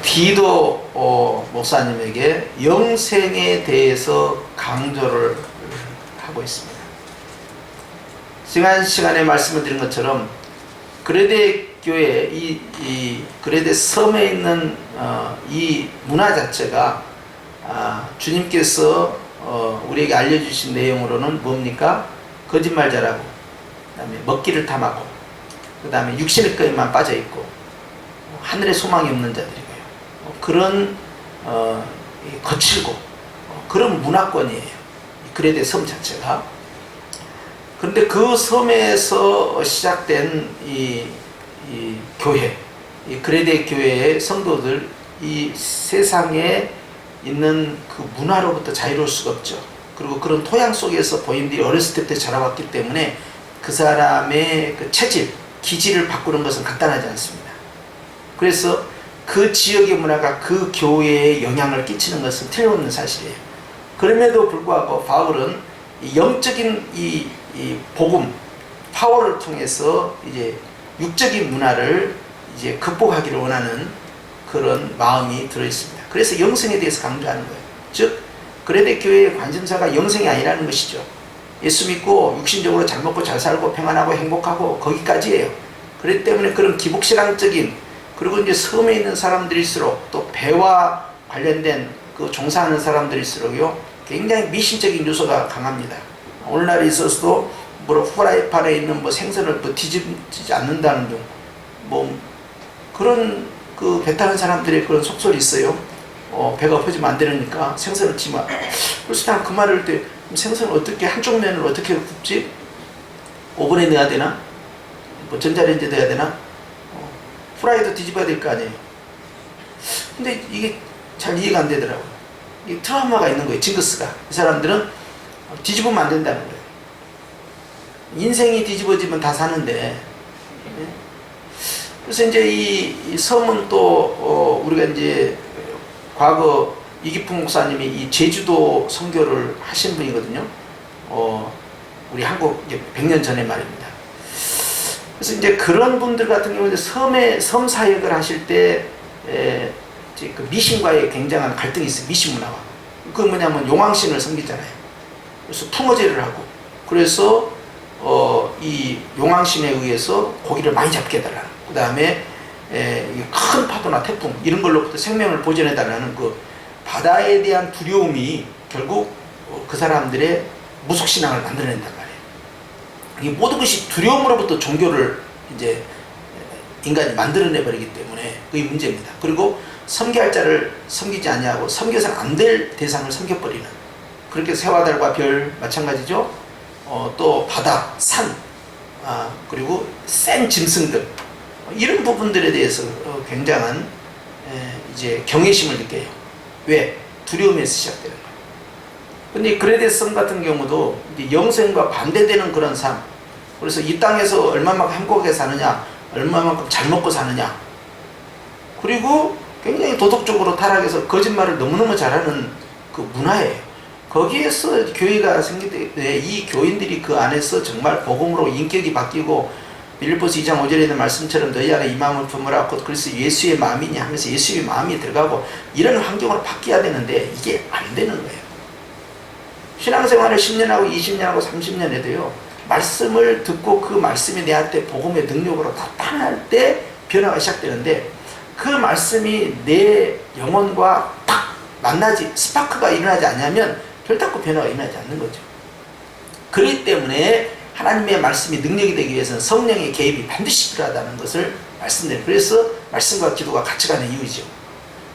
디도 목사님에게 영생에 대해서 강조를 하고 있습니다. 지난 시간에 말씀을 드린 것처럼 그레데 교회 이 그레데 섬에 있는 이 문화 자체가 주님께서 우리에게 알려주신 내용으로는 뭡니까? 거짓말 잘하고, 그 다음에 먹기를 탐하고, 그 다음에 육신의 것에만 빠져있고, 하늘에 소망이 없는 자들이고요. 그런 거칠고 그런 문화권이에요, 그레데 섬 자체가. 그런데 그 섬에서 시작된 이 교회, 이 그레데 교회의 성도들, 이 세상에 있는 그 문화로부터 자유로울 수가 없죠. 그리고 그런 토양 속에서 본인들이 어렸을 때부터 자라왔기 때문에 그 사람의 그 체질, 기질을 바꾸는 것은 간단하지 않습니다. 그래서 그 지역의 문화가 그 교회에 영향을 끼치는 것은 틀림없는 사실이에요. 그럼에도 불구하고 바울은 영적인 이 복음, 파워를 통해서 이제 육적인 문화를 이제 극복하기를 원하는 그런 마음이 들어있습니다. 그래서 영생에 대해서 강조하는 거예요. 즉, 그레데 교회의 관심사가 영생이 아니라는 것이죠. 예수 믿고 육신적으로 잘 먹고 잘 살고 평안하고 행복하고 거기까지예요. 그렇기 때문에 그런 기복신앙적인, 그리고 이제 섬에 있는 사람들일수록 또 배와 관련된 그 종사하는 사람들일수록요 굉장히 미신적인 요소가 강합니다. 오늘날에 있어서도 뭐 후라이팬에 있는 뭐 생선을 또 뒤집지 않는다는 등 뭐 그런 그 배 타는 사람들의 그런 속설이 있어요. 배가 엎어지면 안 되니까 생선을 치마. 그래서 난 그 말을 할 때 생선을 어떻게 한쪽 면을 어떻게 굽지? 오븐에 넣어야 되나? 뭐 전자레인지에 넣어야 되나? 프라이도 뒤집어야 될 거 아니에요. 근데 이게 잘 이해가 안 되더라고요. 이 트라우마가 있는 거예요, 징크스가. 이 사람들은 뒤집으면 안 된다는 거예요. 인생이 뒤집어지면 다 사는데. 그래서 이제 이 섬은 또 우리가 이제 과거 이기풍 목사님이 이 제주도 선교를 하신 분이거든요. 우리 한국 이제 100년 전에 말입니다. 그래서 이제 그런 분들 같은 경우는 섬 사역을 하실 때 그 미신과의 굉장한 갈등이 있어요. 미신 문화와. 그건 뭐냐면 용왕신을 섬기잖아요. 그래서 풍어제를 하고, 그래서 이 용왕신에 의해서 고기를 많이 잡게 해달라는, 그 다음에 큰 파도나 태풍 이런 걸로부터 생명을 보존해달라는 그 바다에 대한 두려움이 결국 그 사람들의 무속신앙을 만들어낸단 말이에요. 이 모든 것이 두려움으로부터 종교를 이제 인간이 만들어내버리기 때문에 그게 문제입니다. 그리고 섬겨할 자를 섬기지 아니하고 섬겨서는 안 될 대상을 섬겨버리는, 그렇게 새와 달과 별 마찬가지죠. 또 바다, 산, 그리고 센 짐승들, 이런 부분들에 대해서 굉장한 이제 경외심을 느껴요. 왜? 두려움에서 시작되는 거예요. 근데 그레데 섬 같은 경우도 이제 영생과 반대되는 그런 삶. 그래서 이 땅에서 얼마만큼 행복하게 사느냐, 얼마만큼 잘 먹고 사느냐, 그리고 굉장히 도덕적으로 타락해서 거짓말을 너무너무 잘하는 그 문화예요. 거기에서 교회가 생길 때 이 교인들이 그 안에서 정말 복음으로 인격이 바뀌고, 빌립보서 2장 5절에 있는 말씀처럼 너희 안에 이 마음을 품으라고, 그래서 예수의 마음이니 하면서 예수의 마음이 들어가고, 이런 환경으로 바뀌어야 되는데 이게 안 되는 거예요. 신앙생활을 10년하고 20년하고 30년 해도요, 말씀을 듣고 그 말씀이 내한테 복음의 능력으로 나타날 때 변화가 시작되는데, 그 말씀이 내 영혼과 딱 만나지, 스파크가 일어나지 않으면 결단코 변화가 일어나지 않는 거죠. 그렇기 때문에 하나님의 말씀이 능력이 되기 위해서는 성령의 개입이 반드시 필요하다는 것을 말씀드려요. 그래서 말씀과 기도가 같이 가는 이유죠.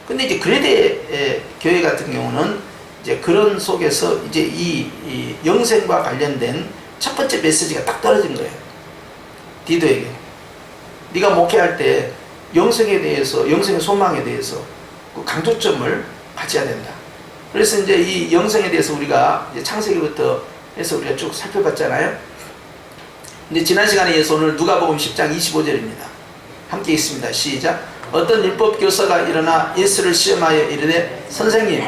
근데 이제 그레데 교회 같은 경우는 이제 그런 속에서 이제 이 영생과 관련된 첫 번째 메시지가 딱 떨어진 거예요. 디도에게. 네가 목회할 때 영생에 대해서, 영생의 소망에 대해서 그 강조점을 가져야 된다. 그래서 이제 이 영생에 대해서 우리가 이제 창세기부터 해서 우리가 쭉 살펴봤잖아요. 근데 지난 시간에 이어서 오늘 누가복음 10장 25절입니다. 함께 읽습니다. 시작. 어떤 율법 교사가 일어나 예수를 시험하여 이르되 선생님,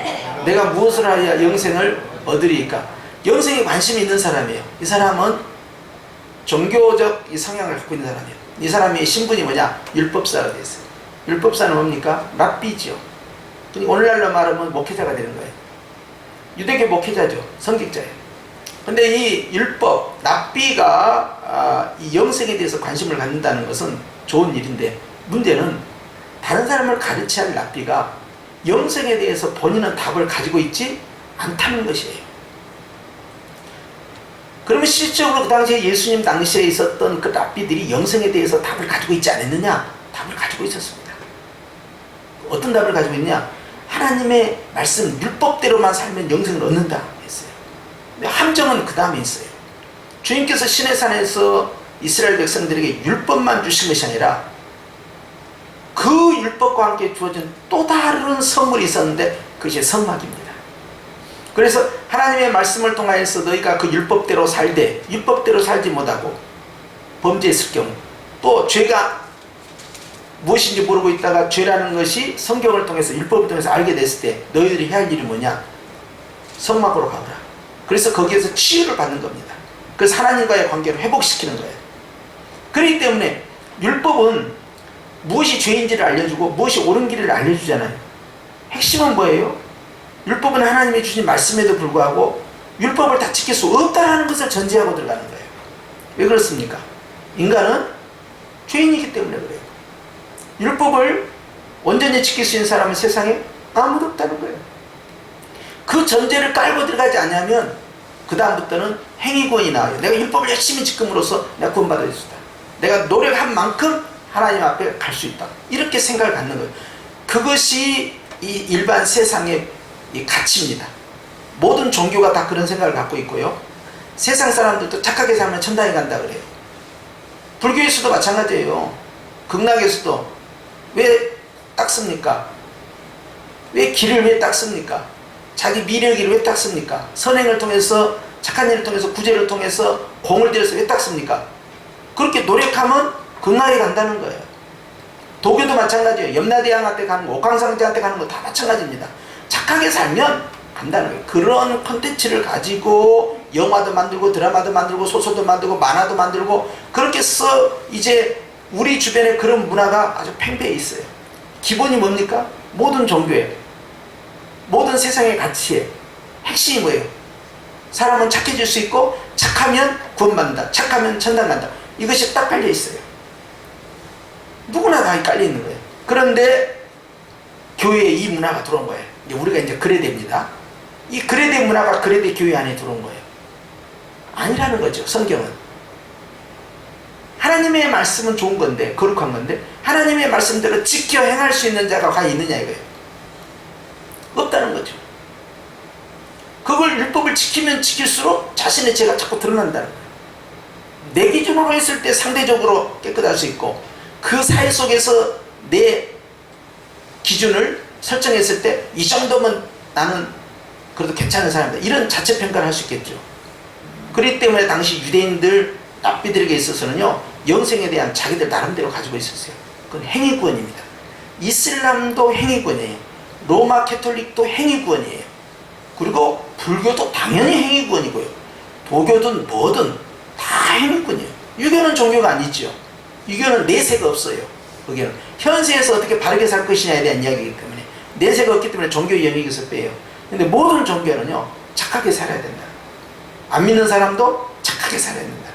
내가 무엇을 하여야 영생을 얻으리이까? 영생에 관심이 있는 사람이에요. 이 사람은 종교적 이 성향을 갖고 있는 사람이에요. 이 사람의 신분이 뭐냐? 율법사가 되어 있어요. 율법사는 뭡니까? 랍비죠. 그러니까 오늘날로 말하면 목회자가 되는 거예요. 유대교 목회자죠. 성직자예요. 근데 이 율법, 랍비가 이 영생에 대해서 관심을 갖는다는 것은 좋은 일인데, 문제는 다른 사람을 가르쳐야 할 랍비가 영생에 대해서 본인은 답을 가지고 있지 않다는 것이에요. 그러면 실질적으로 그 당시에 예수님 당시에 있었던 그 랍비들이 영생에 대해서 답을 가지고 있지 않았느냐? 답을 가지고 있었습니다. 어떤 답을 가지고 있냐? 하나님의 말씀, 율법대로만 살면 영생을 얻는다 했어요. 근데 함정은 그 다음에 있어요. 주님께서 시내산에서 이스라엘 백성들에게 율법만 주신 것이 아니라 그 율법과 함께 주어진 또 다른 선물이 있었는데, 그것이 성막입니다. 그래서 하나님의 말씀을 통하여서 너희가 그 율법대로 살되 율법대로 살지 못하고 범죄했을 경우, 또 죄가 무엇인지 모르고 있다가 죄라는 것이 성경을 통해서 율법을 통해서 알게 됐을 때 너희들이 해야 할 일이 뭐냐? 성막으로 가거라. 그래서 거기에서 치유를 받는 겁니다. 그래서 하나님과의 관계를 회복시키는 거예요. 그렇기 때문에 율법은 무엇이 죄인지를 알려주고 무엇이 옳은 길을 알려주잖아요. 핵심은 뭐예요? 율법은 하나님이 주신 말씀에도 불구하고 율법을 다 지킬 수 없다는 것을 전제하고 들어가는 거예요. 왜 그렇습니까? 인간은 죄인이기 때문에 그래요. 율법을 온전히 지킬 수 있는 사람은 세상에 아무도 없다는 거예요. 그 전제를 깔고 들어가지 않으면 그 다음부터는 행위구원이 나와요. 내가 율법을 열심히 지킴으로써 내가 구원받을 수 있다. 내가 노력한 만큼 하나님 앞에 갈 수 있다. 이렇게 생각을 갖는 거예요. 그것이 이 일반 세상의 이 가치입니다. 모든 종교가 다 그런 생각을 갖고 있고요. 세상 사람들도 착하게 살면 천당에 간다 그래요. 불교에서도 마찬가지예요. 극락에서도 왜 닦습니까? 왜 길을 왜 닦습니까? 자기 미래의 길을 왜 닦습니까? 선행을 통해서, 착한 일을 통해서, 구제를 통해서, 공을 들여서 왜 닦습니까? 그렇게 노력하면 극락에 간다는 거예요. 도교도 마찬가지예요. 염라대왕한테 가는 거, 옥황상제한테 가는 거 다 마찬가지입니다. 착하게 살면 간다는 거예요. 그런 콘텐츠를 가지고 영화도 만들고 드라마도 만들고 소설도 만들고 만화도 만들고 그렇게 해서 이제 우리 주변에 그런 문화가 아주 팽배해 있어요. 기본이 뭡니까? 모든 종교에, 모든 세상의 가치에 핵심이 뭐예요? 사람은 착해질 수 있고 착하면 구원받는다, 착하면 천당 간다. 이것이 딱 깔려 있어요. 누구나 다 깔려 있는 거예요. 그런데 교회에 이 문화가 들어온 거예요. 우리가 이제 그레대입니다. 이 그레대 문화가 그레대 교회 안에 들어온 거예요. 아니라는 거죠. 성경은 하나님의 말씀은 좋은 건데, 거룩한 건데 하나님의 말씀대로 지켜 행할 수 있는 자가 과연 있느냐 이거예요. 없다는 거죠. 그걸 율법을 지키면 지킬수록 자신의 죄가 자꾸 드러난다는 거예요. 내 기준으로 했을 때 상대적으로 깨끗할 수 있고, 그 사회 속에서 내 기준을 설정했을 때 이 정도면 나는 그래도 괜찮은 사람이다, 이런 자체평가를 할 수 있겠죠. 그렇기 때문에 당시 유대인들, 랍비들에게 있어서는요, 영생에 대한 자기들 나름대로 가지고 있었어요. 그건 행위구원입니다. 이슬람도 행위구원이에요. 로마 캐톨릭도 행위구원이에요. 그리고 불교도 당연히 행위구원이고요. 도교든 뭐든 다 행위구원이에요. 유교는 종교가 아니죠. 유교는 내세가 없어요. 거기는 현세에서 어떻게 바르게 살 것이냐에 대한 이야기이기 때문에, 내세가 없기 때문에 종교 영역에서 빼요. 근데 모든 종교는요, 착하게 살아야 된다. 안 믿는 사람도 착하게 살아야 된다.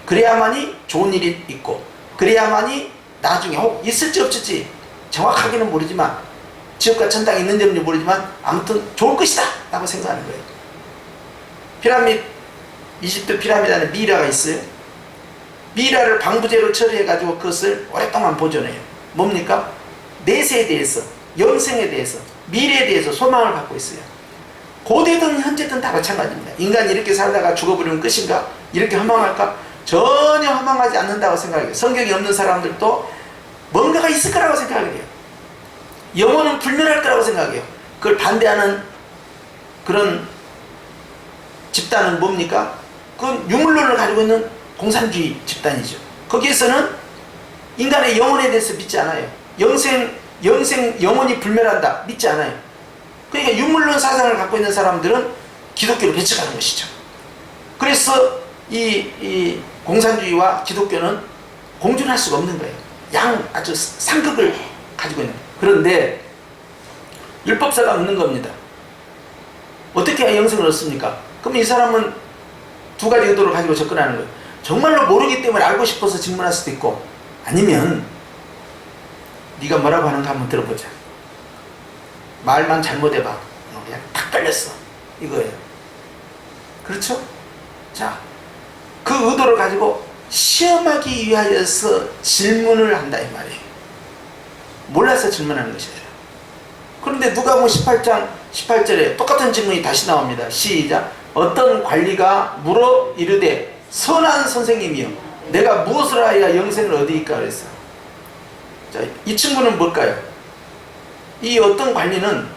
그래야만이 좋은 일이 있고, 그래야만이 나중에 혹 있을지 없을지 정확하게는 모르지만, 지옥과 천당이 있는지 없는지 모르지만 아무튼 좋을 것이다 라고 생각하는 거예요. 피라미드, 이집트 피라미드 안에 미라가 있어요. 미라를 방부제로 처리해가지고 그것을 오랫동안 보존해요. 뭡니까? 내세에 대해서, 영생에 대해서, 미래에 대해서 소망을 갖고 있어요. 고대든 현재든 다 마찬가지입니다. 인간이 이렇게 살다가 죽어버리면 끝인가? 이렇게 허망할까? 전혀 허망하지 않는다고 생각해요. 성경이 없는 사람들도 뭔가가 있을 거라고 생각을 해요. 영혼은 불멸할 거라고 생각해요. 그걸 반대하는 그런 집단은 뭡니까? 그건 유물론을 가지고 있는 공산주의 집단이죠. 거기에서는 인간의 영혼에 대해서 믿지 않아요. 영혼이 불멸한다, 믿지 않아요. 그러니까 유물론 사상을 갖고 있는 사람들은 기독교를 배척하는 것이죠. 그래서 이 공산주의와 기독교는 공존할 수가 없는 거예요. 아주 상극을 가지고 있는 거예요. 그런데 율법사가 묻는 겁니다. 어떻게 해야 영생을 얻습니까? 그럼 이 사람은 두 가지 의도를 가지고 접근하는 거예요. 정말로 모르기 때문에 알고 싶어서 질문할 수도 있고, 아니면 네가 뭐라고 하는가 한번 들어보자. 말만 잘못해봐. 그냥 탁 걸렸어. 이거예요. 그렇죠? 자, 그 의도를 가지고 시험하기 위하여서 질문을 한다 이 말이에요. 몰라서 질문하는 것이에요. 그런데 누가복음 18장 18절에 똑같은 질문이 다시 나옵니다. 시작. 어떤 관리가 물어 이르되 선한 선생님이여 내가 무엇을 하여야 영생을 얻으리까 그랬어요. 자, 이 친구는 뭘까요? 이 어떤 관리는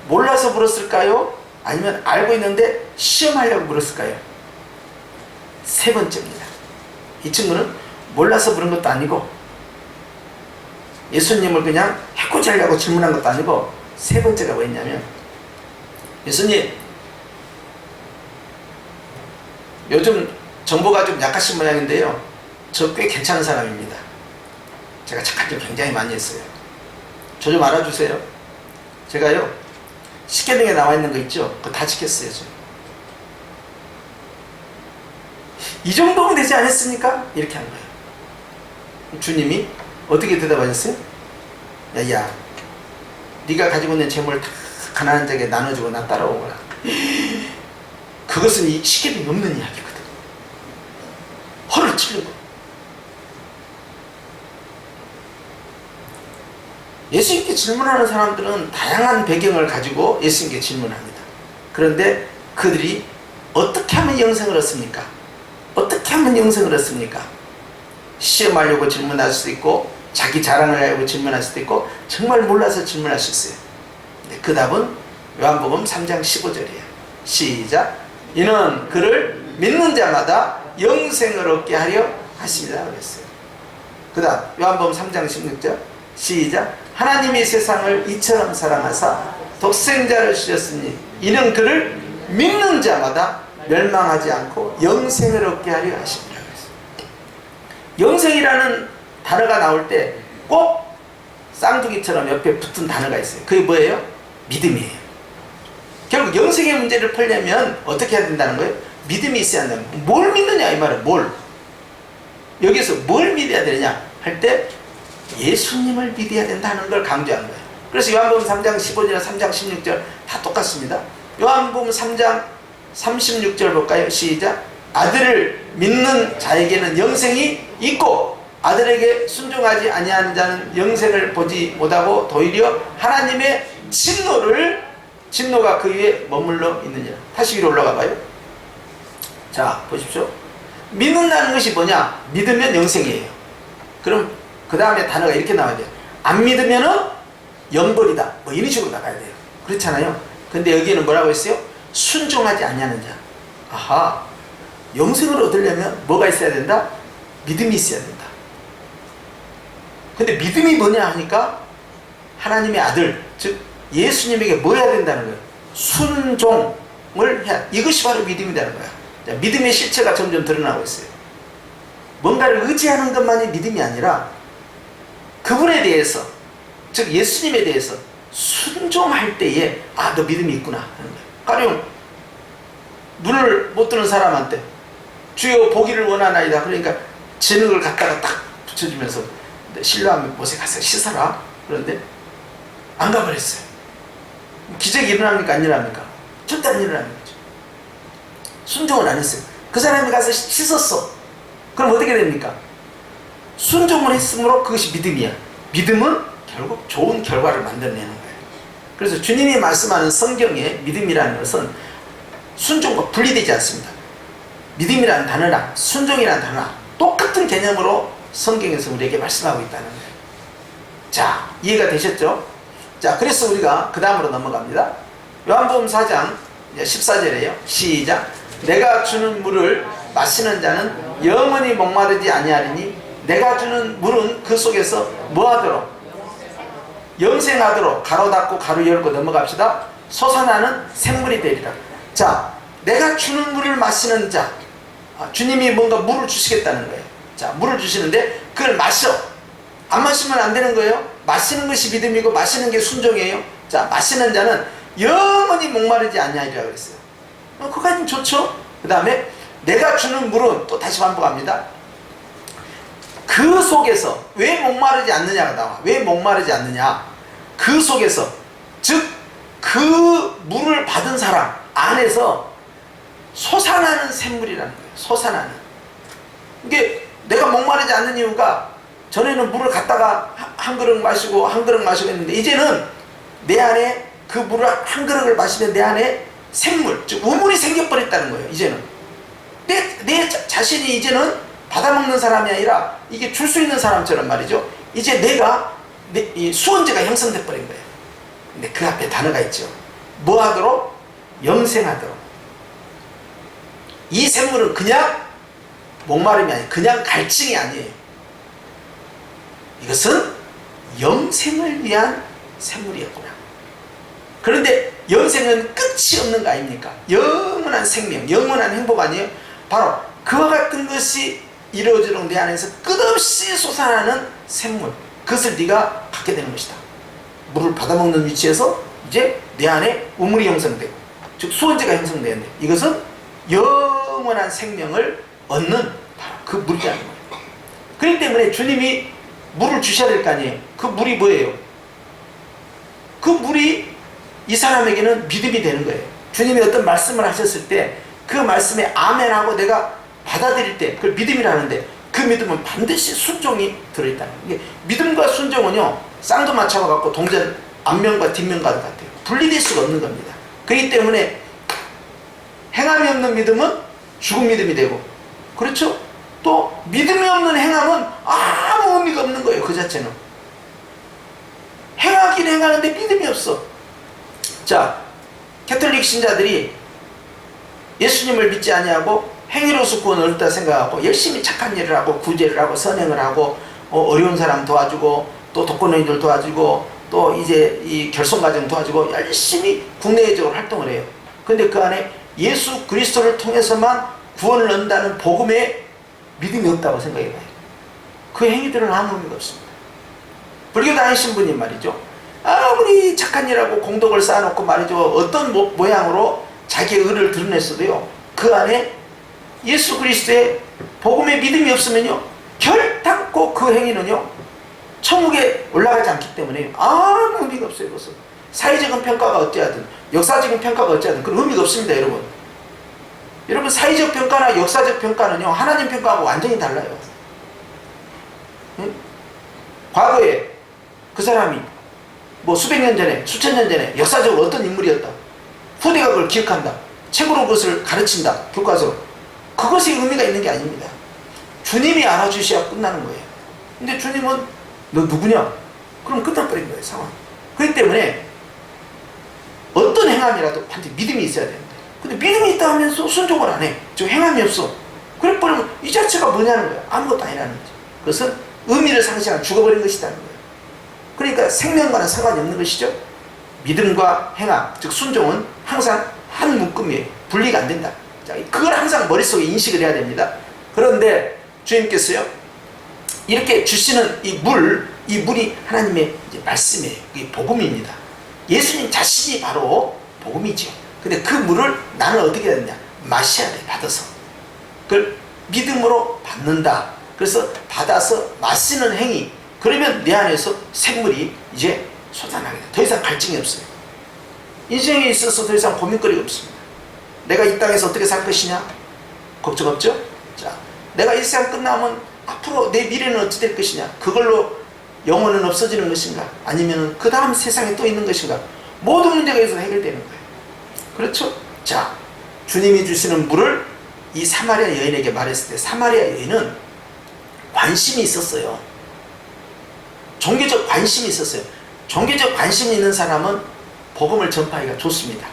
몰라서 물었을까요? 아니면 알고 있는데 시험하려고 물었을까요? 세 번째입니다. 이 친구는 몰라서 물은 것도 아니고 예수님을 그냥 해코지 하려고 질문한 것도 아니고, 세 번째가 뭐였냐면, 예수님 요즘 정보가 좀 약하신 모양인데요, 저 꽤 괜찮은 사람입니다. 제가 착한 일 굉장히 많이 했어요. 저 좀 알아주세요. 제가요 십계명에 나와 있는 거 있죠? 그거 다 지켰어요. 이 정도면 되지 않았습니까? 이렇게 한 거예요. 주님이 어떻게 대답하셨어요? 야, 네가 가지고 있는 재물 다 가난한 자에게 나눠주고 나 따라오거라. 그것은 이 십계명이 없는 이야기거든. 허를 찌르고. 예수님께 질문하는 사람들은 다양한 배경을 가지고 예수님께 질문합니다. 그런데 그들이 어떻게 하면 영생을 얻습니까? 어떻게 하면 영생을 얻습니까? 시험하려고 질문할 수도 있고, 자기 자랑을 하려고 질문할 수도 있고, 정말 몰라서 질문할 수 있어요. 그 답은 요한복음 3장 15절이에요. 시작. 이는 그를 믿는 자마다 영생을 얻게 하려 하십니다 그랬어요. 그 다음 요한복음 3장 16절. 시작. 하나님이 세상을 이처럼 사랑하사 독생자를 주셨으니 이는 그를 믿는 자마다 멸망하지 않고 영생을 얻게 하려 하십니다. 영생이라는 단어가 나올 때 꼭 쌍둥이처럼 옆에 붙은 단어가 있어요. 그게 뭐예요? 믿음이에요. 결국 영생의 문제를 풀려면 어떻게 해야 된다는 거예요? 믿음이 있어야 한다는 거예요. 뭘 믿느냐 이 말은. 뭘? 여기서 뭘 믿어야 되느냐 할 때 예수님을 믿어야 된다는 걸 강조하는 거예요. 그래서 요한복음 3장 15절이나 3장 16절 다 똑같습니다. 요한복음 3장 36절 볼까요? 시작. 아들을 믿는 자에게는 영생이 있고 아들에게 순종하지 아니하는 자는 영생을 보지 못하고 도리어 하나님의 진노가 그 위에 머물러 있느니라. 다시 위로 올라가 봐요. 자 보십시오. 믿는다는 것이 뭐냐? 믿으면 영생이에요. 그럼 그 다음에 단어가 이렇게 나와야 돼요. 안 믿으면은 영벌이다. 뭐 이런 식으로 나가야 돼요. 그렇잖아요. 근데 여기에는 뭐라고 했어요? 순종하지 아니하는 자. 아하. 영생을 얻으려면 뭐가 있어야 된다? 믿음이 있어야 된다. 근데 믿음이 뭐냐 하니까 하나님의 아들, 즉 예수님에게 뭐 해야 된다는 거예요? 순종을 해야. 이것이 바로 믿음이라는 거야. 자, 믿음의 실체가 점점 드러나고 있어요. 뭔가를 의지하는 것만이 믿음이 아니라 그분에 대해서, 즉 예수님에 대해서 순종할 때에 아, 너 믿음이 있구나 하는 거예요. 가령 눈을 못 뜨는 사람한테 주여 보기를 원하나이다. 그러니까 진흙을 갖다가 딱 붙여주면서 실로암 못에 가서 씻어라. 그런데 안 가버렸어요. 기적이 일어납니까? 안 일어납니까? 절대 안 일어나는 거죠. 순종을 안 했어요. 그 사람이 가서 씻었어. 그럼 어떻게 됩니까? 순종을 했으므로 그것이 믿음이야. 믿음은 결국 좋은 결과를 만들어내는 거예요. 그래서 주님이 말씀하는 성경의 믿음이라는 것은 순종과 분리되지 않습니다. 믿음이라는 단어랑 순종이라는 단어랑 똑같은 개념으로 성경에서 우리에게 말씀하고 있다는 거예요. 자, 이해가 되셨죠? 자, 그래서 우리가 그 다음으로 넘어갑니다. 요한복음 4장 14절이에요. 시작. 내가 주는 물을 마시는 자는 영원히 목마르지 아니하리니 내가 주는 물은 그 속에서 뭐하도록? 영생하도록 가로 닫고 가로 열고 넘어갑시다. 솟아나는 생물이 되리라. 자, 내가 주는 물을 마시는 자, 주님이 뭔가 물을 주시겠다는 거예요. 자, 물을 주시는데 그걸 마셔. 안 마시면 안 되는 거예요. 마시는 것이 믿음이고 마시는 게 순종이에요. 자, 마시는 자는 영원히 목마르지 않냐이라 그랬어요. 그거까지는 좋죠. 그 다음에 내가 주는 물은 또 다시 반복합니다. 그 속에서 왜 목마르지 않느냐가 나와. 왜 목마르지 않느냐. 그 속에서, 즉 그 물을 받은 사람 안에서 솟아나는 샘물이라는 거예요. 솟아나는. 이게 내가 목마르지 않는 이유가, 전에는 물을 갖다가 한 그릇 마시고 한 그릇 마시고 했는데, 이제는 내 안에 그 물을 한 그릇을 마시면 내 안에 샘물, 즉 우물이 생겨버렸다는 거예요. 이제는 내 자신이 이제는 받아먹는 사람이 아니라 이게 줄 수 있는 사람처럼 말이죠. 이제 내가 이 수원제가 형성돼 버린 거예요. 근데 그 앞에 단어가 있죠. 뭐 하도록? 영생하도록. 이 샘물은 그냥 목마름이 아니에요. 그냥 갈증이 아니에요. 이것은 영생을 위한 샘물이었구나. 그런데 영생은 끝이 없는 거 아닙니까? 영원한 생명, 영원한 행복 아니에요? 바로 그와 같은 것이 이루어지도록 내 안에서 끝없이 솟아나는 샘물, 그것을 네가 갖게 되는 것이다. 물을 받아먹는 위치에서 이제 내 안에 우물이 형성되고, 즉 수원제가 형성되는데, 이것은 영원한 생명을 얻는 바로 그 물이라는 거예요. 그렇기 때문에 주님이 물을 주셔야 될 거 아니에요. 그 물이 뭐예요? 그 물이 이 사람에게는 믿음이 되는 거예요. 주님이 어떤 말씀을 하셨을 때 그 말씀에 아멘하고 내가 받아들일 때 그걸 믿음이라는데, 그 믿음은 반드시 순종이 들어있다는 거예요. 믿음과 순종은요, 쌍도 맞춰갖고 동전 앞면과 뒷면과 같아요. 분리될 수가 없는 겁니다. 그렇기 때문에 행함이 없는 믿음은 죽은 믿음이 되고, 그렇죠? 또 믿음이 없는 행함은 아무 의미가 없는 거예요. 그 자체는 행하긴 행하는데 믿음이 없어. 자, 캐톨릭 신자들이 예수님을 믿지 아니하고 행위로서 구원을 얻었다 생각하고 열심히 착한 일을 하고 구제를 하고 선행을 하고 어려운 사람 도와주고 또 독거노인들 도와주고 또 이제 이 결손가정 도와주고 열심히 국내적으로 활동을 해요. 근데 그 안에 예수 그리스도를 통해서만 구원을 얻는다는 복음에 믿음이 없다고 생각해봐요. 그 행위들은 아무 의미가 없습니다. 불교 다니신 분이 말이죠, 아무리 착한 일하고 공덕을 쌓아놓고 말이죠, 어떤 모양으로 자기의 의를 드러냈어도요, 그 안에 예수 그리스도의 복음에 믿음이 없으면요, 결단코 그 행위는요 천국에 올라가지 않기 때문에 아무 의미가 없어요. 그것은 사회적인 평가가 어찌하든 역사적인 평가가 어찌하든 그런 의미가 없습니다. 여러분 사회적 평가나 역사적 평가는요 하나님 평가하고 완전히 달라요. 응? 과거에 그 사람이 뭐 수백 년 전에 수천 년 전에 역사적으로 어떤 인물이었다, 후대가 그걸 기억한다, 책으로 그것을 가르친다, 교과서로, 그것이 의미가 있는 게 아닙니다. 주님이 알아주셔야 끝나는 거예요. 근데 주님은 너 누구냐? 그럼 끝나버린 거예요, 상황. 그렇기 때문에 어떤 행함이라도 반드시 믿음이 있어야 되는데, 근데 믿음이 있다 하면서 순종을 안 해. 저 행함이 없어. 그래 버리면 이 자체가 뭐냐는 거예요. 아무것도 아니라는 거죠. 그것은 의미를 상실한 죽어버린 것이라는 거예요. 그러니까 생명과는 상관이 없는 것이죠. 믿음과 행함, 즉 순종은 항상 한 묶음이에요. 분리가 안 된다. 자, 그걸 항상 머릿속에 인식을 해야 됩니다. 그런데 주님께서요, 이렇게 주시는 이 물이 하나님의 이제 말씀이에요. 이게 복음입니다. 예수님 자신이 바로 복음이죠. 근데 그 물을 나는 어떻게 해야 되냐? 마셔야 돼, 받아서. 그걸 믿음으로 받는다. 그래서 받아서 마시는 행위. 그러면 내 안에서 샘물이 이제 솟아나게 돼. 더 이상 갈증이 없어요. 인생에 있어서 더 이상 고민거리가 없습니다. 내가 이 땅에서 어떻게 살 것이냐? 걱정 없죠? 자, 내가 이 세상 끝나면 앞으로 내 미래는 어찌 될 것이냐? 그걸로 영혼은 없어지는 것인가? 아니면 그 다음 세상에 또 있는 것인가? 모든 문제가 여기서 해결되는 거예요. 그렇죠? 자, 주님이 주시는 물을 이 사마리아 여인에게 말했을 때 사마리아 여인은 관심이 있었어요. 종교적 관심이 있었어요. 종교적 관심이 있는 사람은 복음을 전파하기가 좋습니다.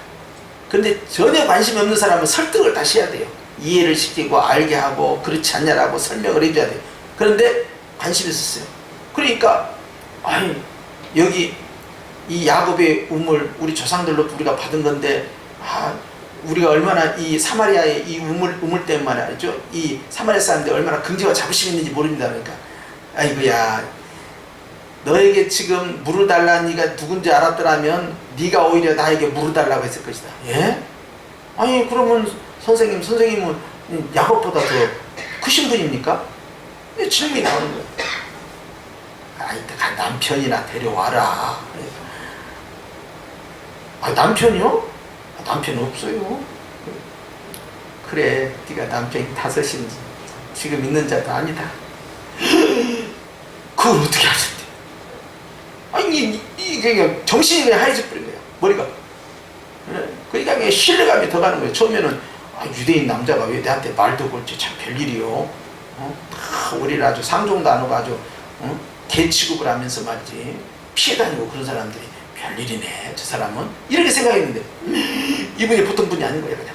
그런데 전혀 관심이 없는 사람은 설득을 다시 해야 돼요. 이해를 시키고 알게 하고 그렇지 않냐라고 설명을 해줘야 돼요. 그런데 관심이 있었어요. 그러니까 아니 여기 이 야곱의 우물 우리 조상들로 우리가 받은 건데 우리가 얼마나 이 사마리아의 이 우물 때문에 말이죠. 이 사마리아 사람들이 얼마나 긍지와 자부심이 있는지 모릅니다. 그러니까 아이고야 너에게 지금 물을 달라는 네가 누군지 알았더라면 네가 오히려 나에게 물을 달라고 했을 것이다. 예? 아니 그러면 선생님은 야곱보다 더 크신 분입니까? 질문이 나오는 거예요. 아이 남편이나 데려와라. 아 남편이요? 남편 없어요. 그래 네가 남편이 5인지 지금 있는 자도 아니다. 그걸 어떻게 하셨대? 아니 이게 그냥 정신이 그냥 하얘져 버린 거야 머리가. 그러니까 그냥 신뢰감이 더 가는 거예요. 처음에는 유대인 남자가 왜 내한테 말도 걸지 참 별일이요. 우리를 아주 상종도 안 하고 아주 개 취급을 하면서 말이지 피해 다니고 그런 사람들이 별일이네 저 사람은 이렇게 생각했는데 이분이 보통 분이 아닌 거예요. 그냥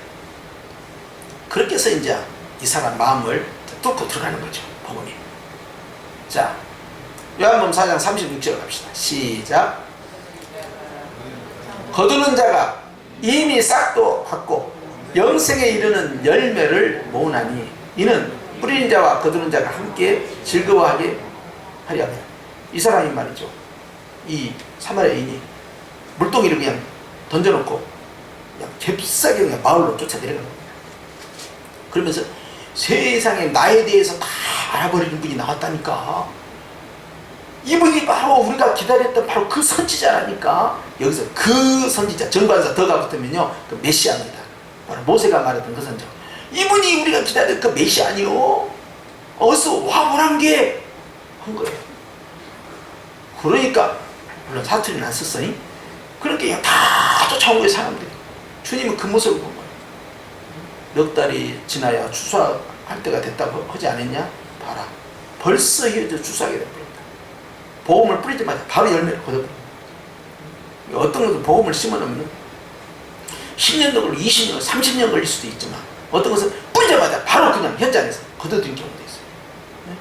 그렇게 해서 이제 이 사람 마음을 뚫고 들어가는 거죠 복음이. 자 요한복음 4장 36절 갑시다. 시작. 거두는 자가 이미 싹도 받고 영생에 이르는 열매를 모으나니 이는 뿌리는 자와 거두는 자가 함께 즐거워하게 하려 합니다. 이 사람이 말이죠. 이 사마리아인이 물동이를 그냥 던져놓고 그냥 잽싸게 그냥 마을로 쫓아내려가는 겁니다. 그러면서 세상에 나에 대해서 다 알아버리는 분이 나왔다니까. 이분이 바로 우리가 기다렸던 바로 그 선지자라니까. 여기서 그 선지자 정관사 더가 붙으면요 그 메시아입니다. 바로 모세가 말했던 그 선지자. 이분이 우리가 기다렸던 그 메시아 아니요? 어서 와보란 게 한 거예요. 그러니까 물론 사투리는 안 썼어요. 그렇게 그냥 다 쫓아온 거예요 사람들이. 주님은 그 모습을 본 거예요. 몇 달이 지나야 추수할 때가 됐다고 하지 않았냐? 봐라. 벌써 이제 추수하게 돼버렸다. 보험을 뿌리자마자 바로 열매를 거둬버립니다. 어떤 것은 보험을 심어놓으면 10년 걸리고 20년, 30년 걸릴 수도 있지만 어떤 것은 뿌리자마자 바로 그냥 현장에서 거둬들인 경우도 있어요.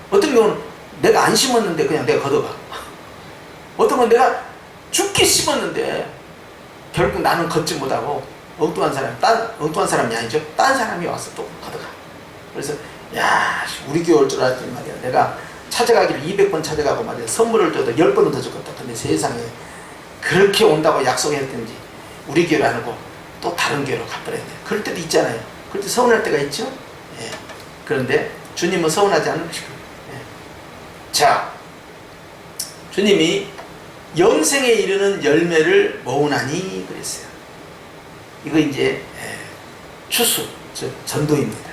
어떤 경우는 내가 안 심었는데 그냥 내가 걷어가. 어떤 건 내가 죽게 심었는데 결국 나는 걷지 못하고 엉뚱한 사람이 아니죠. 딴 사람이 와서 또 걷어가. 그래서 야 우리 교회 올 줄 알았더니 말이야 내가 찾아가기를 200번 찾아가고 말이야 선물을 줘도 10번은 더 줬겠다. 근데 세상에 그렇게 온다고 약속했든지 우리 교회를 안 하고 또 다른 교회로 가버렸네. 그럴 때도 있잖아요. 그럴 때 서운할 때가 있죠. 예. 그런데 주님은 서운하지 않는 것이고. 예. 자, 주님이 영생에 이르는 열매를 모으나니 그랬어요. 이거 이제 추수, 즉 전도입니다.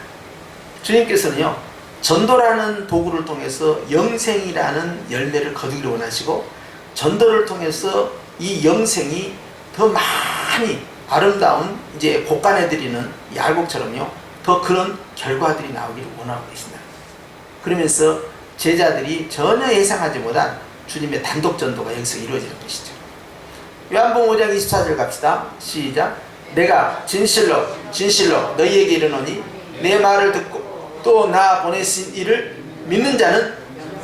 주님께서는요 전도라는 도구를 통해서 영생이라는 열매를 거두기를 원하시고 전도를 통해서 이 영생이 더 많이 아름다운 이제 곡간에 드리는 이 알곡처럼요 더 그런 결과들이 나오기를 원하고 계신다. 그러면서 제자들이 전혀 예상하지 못한 주님의 단독 전도가 여기서 이루어지는 것이죠. 요한복음 5장 24절 갑시다. 시작. 내가 진실로 너희에게 이르노니 내 말을 듣고 또 나 보내신 이를 믿는 자는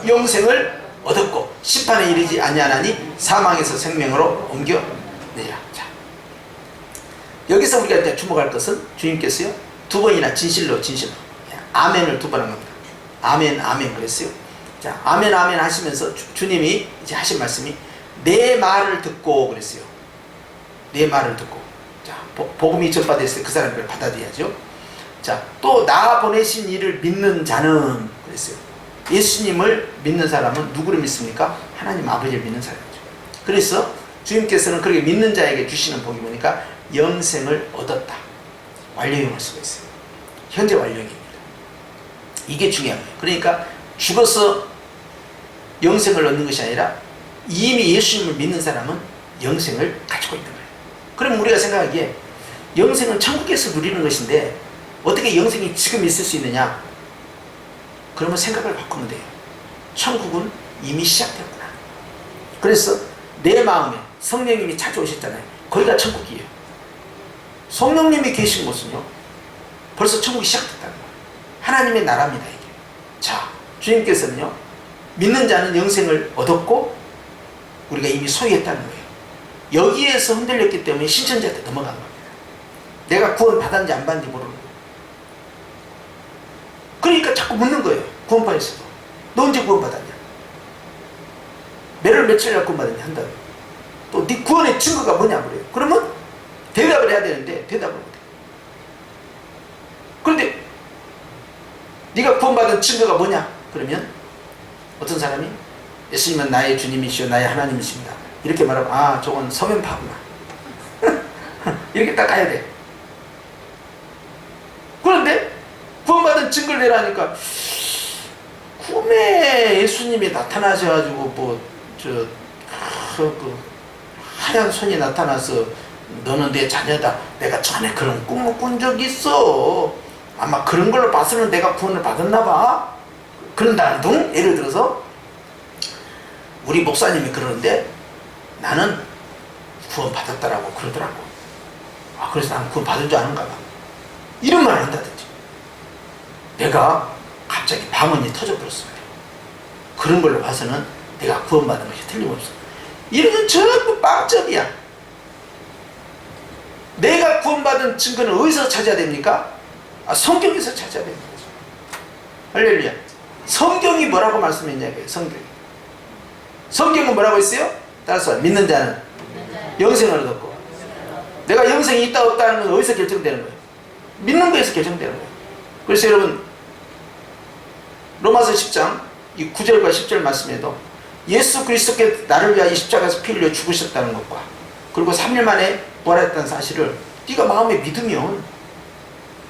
영생을 얻었고 심판에 이르지 아니하나니 사망에서 생명으로 옮겨내라. 자, 여기서 우리가 이제 주목할 것은 주님께서요 2번이나 진실로 아멘을 2번 한 겁니다. 아멘 그랬어요. 자, 아멘 하시면서 주님이 이제 하신 말씀이 내 말을 듣고 그랬어요. 내 말을 듣고. 자, 복음이 전파됐을 때 그 사람이 그걸 받아들여야죠. 자, 또 나 보내신 이를 믿는 자는 그랬어요. 예수님을 믿는 사람은 누구를 믿습니까? 하나님 아버지를 믿는 사람이죠. 그래서 주님께서는 그렇게 믿는 자에게 주시는 복이 뭐니까 영생을 얻었다. 완료형을 쓰고 있어요. 현재 완료형입니다. 이게 중요한 거예요. 그러니까 죽어서 영생을 얻는 것이 아니라 이미 예수님을 믿는 사람은 영생을 가지고 있는 거예요. 그럼 우리가 생각하기에 영생은 천국에서 누리는 것인데 어떻게 영생이 지금 있을 수 있느냐? 그러면 생각을 바꾸면 돼요. 천국은 이미 시작되었구나. 그래서 내 마음에 성령님이 찾아오셨잖아요. 거기가 천국이에요. 성령님이 계신 곳은요 벌써 천국이 시작됐다는 거예요. 하나님의 나라입니다 이게. 자, 주님께서는요 믿는 자는 영생을 얻었고 우리가 이미 소유했다는 거예요. 여기에서 흔들렸기 때문에 신천지한테 넘어간 겁니다. 내가 구원 받았는지 안 받았는지 모르는 거예요. 그러니까 자꾸 묻는 거예요. 구원파에서도 너 언제 구원 받았냐? 매를 며칠이나 구원받았냐 한다. 또 네 구원의 증거가 뭐냐 그래요. 그러면 대답을 해야 되는데 대답을 못해. 그런데 네가 구원받은 증거가 뭐냐? 그러면 어떤 사람이 예수님은 나의 주님이시오 나의 하나님이십니다. 이렇게 말하면 아 저건 성현파구나. 이렇게 딱 가야 돼. 그런데 구원받은 증거를 내라니까 꿈에 예수님이 나타나셔가지고 그 하얀 손이 나타나서 너는 내 자녀다. 내가 전에 그런 꿈을 꾼 적이 있어. 아마 그런 걸로 봐서는 내가 구원을 받았나 봐. 그런다는 둥? 예를 들어서 우리 목사님이 그러는데 나는 구원 받았다라고 그러더라고. 아 그래서 나는 구원 받은 줄 아는가 봐. 이런 말을 한다든지. 내가 갑자기 방언이 터져버렸어. 그런 걸로 봐서는 내가 구원받은 것이 틀림없어. 이런 건 전부 빵점이야. 내가 구원받은 증거는 어디서 찾아야 됩니까? 성경에서 찾아야 되는 거죠. 할렐루야. 성경이 뭐라고 말씀했냐고요. 성경은 뭐라고 했어요? 따라서 믿는 자는 영생을 얻었고, 내가 영생이 있다 없다는 건 어디서 결정되는 거예요? 믿는 거에서 결정되는 거예요. 그래서 여러분 로마서 10장 이 9절과 10절 말씀에도 예수 그리스도께 나를 위하여 십자가에서 피 흘려 죽으셨다는 것과 그리고 3일 만에 부활했다는 사실을 네가 마음에 믿으면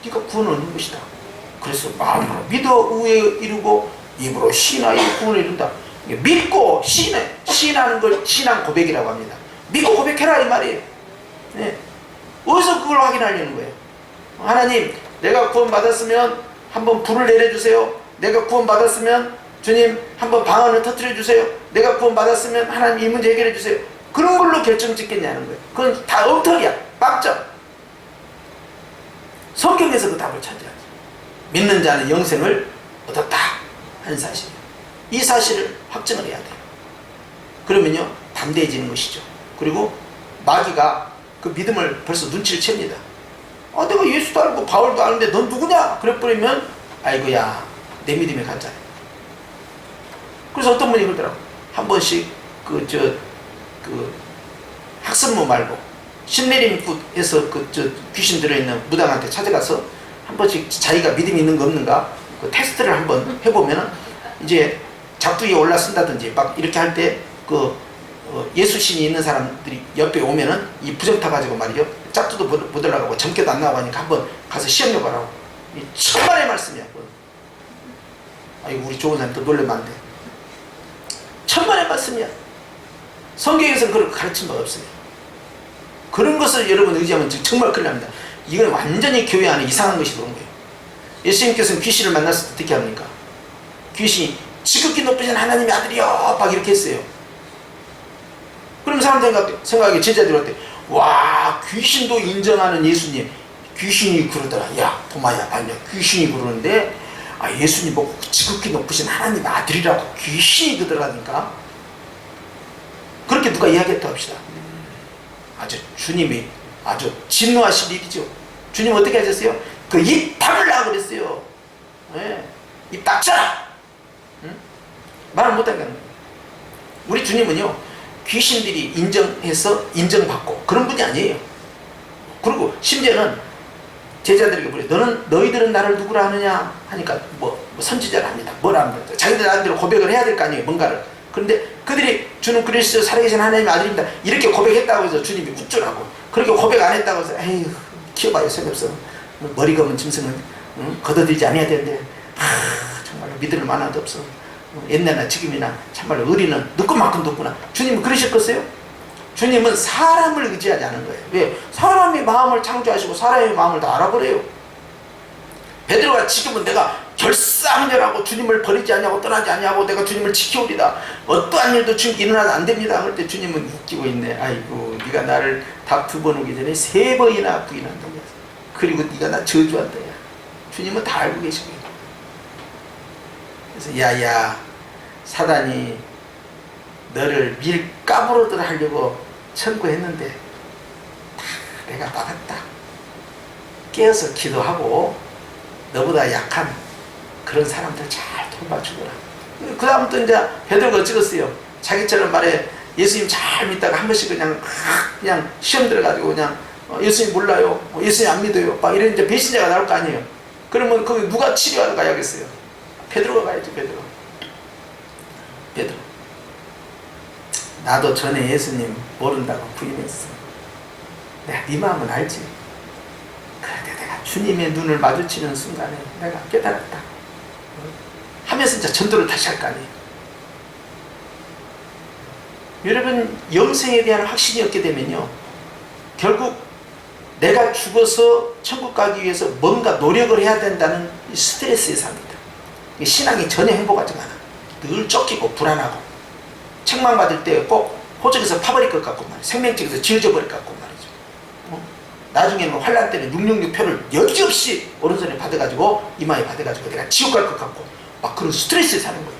네가 구원을 얻는 것이다. 그래서 마음으로 믿어 의에 이루고 입으로 신하여 구원을 이룬다. 믿고 신하는 걸 신앙 고백이라고 합니다. 믿고 고백해라 이 말이에요. 네. 어디서 그걸 확인하려는 거예요? 하나님 내가 구원 받았으면 한번 불을 내려주세요. 내가 구원 받았으면 주님 한번 방언을 터뜨려 주세요. 내가 구원 받았으면 하나님 이 문제 해결해 주세요. 그런 걸로 결정 짓겠냐는 거예요. 그건 다 엉터리야. 빵점. 성경에서 그 답을 찾아야지. 믿는 자는 영생을 얻었다 하는 사실이에요. 이 사실을 확증을 해야 돼요. 그러면요 담대해지는 것이죠. 그리고 마귀가 그 믿음을 벌써 눈치를 챕니다. 내가 예수도 알고 바울도 아는데 넌 누구냐? 그래버리면 아이고야 내 믿음이 가짜야. 그래서 어떤 분이 그러더라고. 한 번씩 학습모 말고 신내림굿에서 귀신 들어있는 무당한테 찾아가서 한 번씩 자기가 믿음이 있는 거 없는가 그 테스트를 한번 해보면은 이제 작두에 올라쓴다든지 막 이렇게 할 때 예수신이 있는 사람들이 옆에 오면은 이 부정 타가지고 말이죠. 짝두도 못 올라가고 점괘도 안 나가고 하니까 한번 가서 시험 해보라고. 이 천만의 말씀이야. 아이고 우리 좋은 사람 또 놀래면 안 돼. 천만의 말씀이야. 성경에서는 그런 가르친 바가 없습니다. 그런 것을 여러분 의지하면 정말 큰일 납니다. 이건 완전히 교회 안에 이상한 것이 들어온 거예요. 예수님께서는 귀신을 만났을 때 어떻게 합니까? 귀신이 지극히 높으신 하나님의 아들이여 막 이렇게 했어요. 그럼 사람들 생각하기에 제자들이 어때? 와 귀신도 인정하는 예수님. 귀신이 그러더라. 야 도마야 봤냐? 귀신이 그러는데 예수님 보고 지극히 높으신 하나님의 아들이라고 귀신이 그러더라니까. 그렇게 누가 이야기했다 합시다. 주님이 아주 진노하실 일이죠. 주님 어떻게 하셨어요? 그 입 닫으려고 그랬어요. 네. 입 닫잖아. 응? 말을 못하게 하는 거예요. 우리 주님은요 귀신들이 인정해서 인정받고 그런 분이 아니에요. 그리고 심지어는 제자들에게 물어요. 너희들은 나를 누구라 하느냐 하니까 선지자를 합니다. 뭐라 합니다. 자기들 나름대로 고백을 해야 될 거 아니에요. 뭔가를. 그런데 그들이 주는 그리스도 살아계신 하나님의 아들입니다. 이렇게 고백했다고 해서 주님이 우쭐하고 그렇게 고백 안 했다고 해서 에휴 키워봐요 소용없어. 머리 검은 짐승은 걷어들이지 않아야 되는데 정말로 믿을 만한도 없어. 옛날이나 지금이나 참말로 의리는 늦고만큼 높구나. 주님은 그러셨겠어요? 주님은 사람을 의지하지 않은 거예요. 왜? 사람의 마음을 창조하시고 사람의 마음을 다 알아보래요. 베드로가 지금은 내가 결사하느라고 주님을 버리지 않냐고 떠나지 않냐고 내가 주님을 지켜오리다. 어떠한 일도 주님께 일어나도 안 됩니다. 그럴 때 주님은 웃기고 있네. 아이고 네가 나를 답 2번 오기 전에 3번이나 부인한다. 그리고 네가 나 저주한다. 야. 주님은 다 알고 계시고. 그래서 야야 사단이 너를 밀가부로들 하려고 청구했는데 다 내가 막았다. 깨어서 기도하고 너보다 약한 그런 사람들 잘 돌봐주거라. 그 다음부터 이제 베드로가 찍었어요. 자기처럼 말해 예수님 잘 믿다가 한 번씩 그냥 시험 들어가지고 그냥 예수님 몰라요, 예수님 안 믿어요, 막 이런 이제 배신자가 나올 거 아니에요. 그러면 거기 누가 치료하러 가야겠어요? 베드로가 가야죠. 베드로. 나도 전에 예수님 모른다고 부인했어. 내가 네 마음은 알지. 그런데 내가 주님의 눈을 마주치는 순간에 내가 깨달았다 하면서 이제 전도를 다시 할 거 아니에요. 여러분, 영생에 대한 확신이 없게 되면요, 결국 내가 죽어서 천국 가기 위해서 뭔가 노력을 해야 된다는 스트레스에 삽니다. 신앙이 전혀 행복하지가 않아. 늘 쫓기고 불안하고, 책망받을 때 꼭 호적에서 파버릴 것 같고 말이죠. 생명책에서 지어져 버릴 것 같고 말이죠. 나중에는 환란 때는 666표를 여지없이 오른손에 받아가지고 이마에 받아가지고 내가 지옥 갈 것 같고 막 그런 스트레스에 사는 거예요.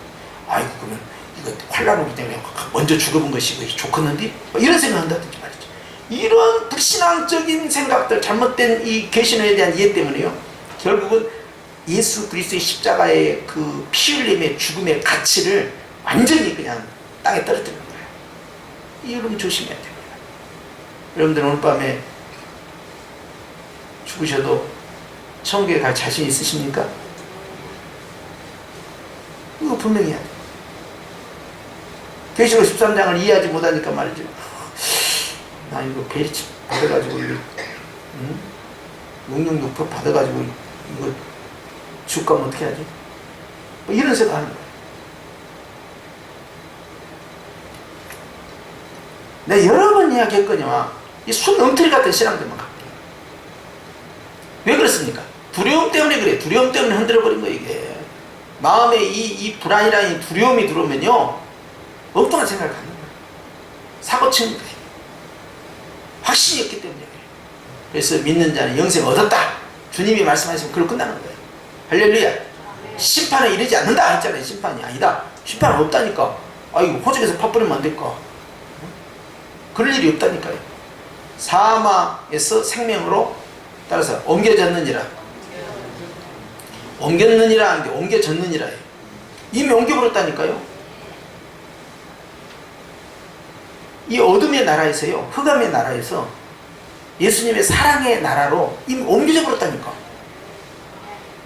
아이고, 그러면 이거 환란 오기 때문에 먼저 죽어본 것이 좋겠는데? 이런 생각을 한다든지 말이죠. 이런 불신앙적인 생각들, 잘못된 이 개신에 대한 이해 때문에요, 결국은 예수 그리스도의 십자가의 그 피 흘림의 죽음의 가치를 완전히 그냥 땅에 떨어뜨리는 거예요. 이 여러분 조심해야 됩니다. 여러분들 오늘 밤에 죽으셔도 천국에 갈 자신 있으십니까? 이거 분명히 해야 돼요. 계시록 13장을 이해하지 못하니까 말이죠. 나 이거 베리치 받아가지고 666표 받아가지고 이거 죽 가면 어떻게 하지? 뭐 이런 생각 하는 거예요. 내가 여러 번 이야기했거니와 이 순 엉터리 같은 신앙들만 갖고. 왜 그렇습니까? 두려움 때문에 그래. 두려움 때문에 흔들어버린 거예요, 이게. 마음에 이 불안이라는 두려움이 들어오면요, 엉뚱한 생각을 갖는 거예요. 사고 치는 거예요. 확신이 없기 때문에 그래요. 그래서 믿는 자는 영생 얻었다, 주님이 말씀하시면 그걸로 끝나는 거예요. 할렐루야. 심판은 이르지 않는다 했잖아요. 심판이 아니다. 심판은 없다니까. 아이고, 호적에서 파뿌리면 안 될까? 그럴 일이 없다니까요. 사망에서 생명으로, 따라서 옮겨졌느니라. 옮겼느니라 하는데 옮겨졌느니라 해요. 이미 옮겨버렸다니까요. 이 어둠의 나라에서요, 흑암의 나라에서 예수님의 사랑의 나라로 이미 옮겨져 버렸다니까.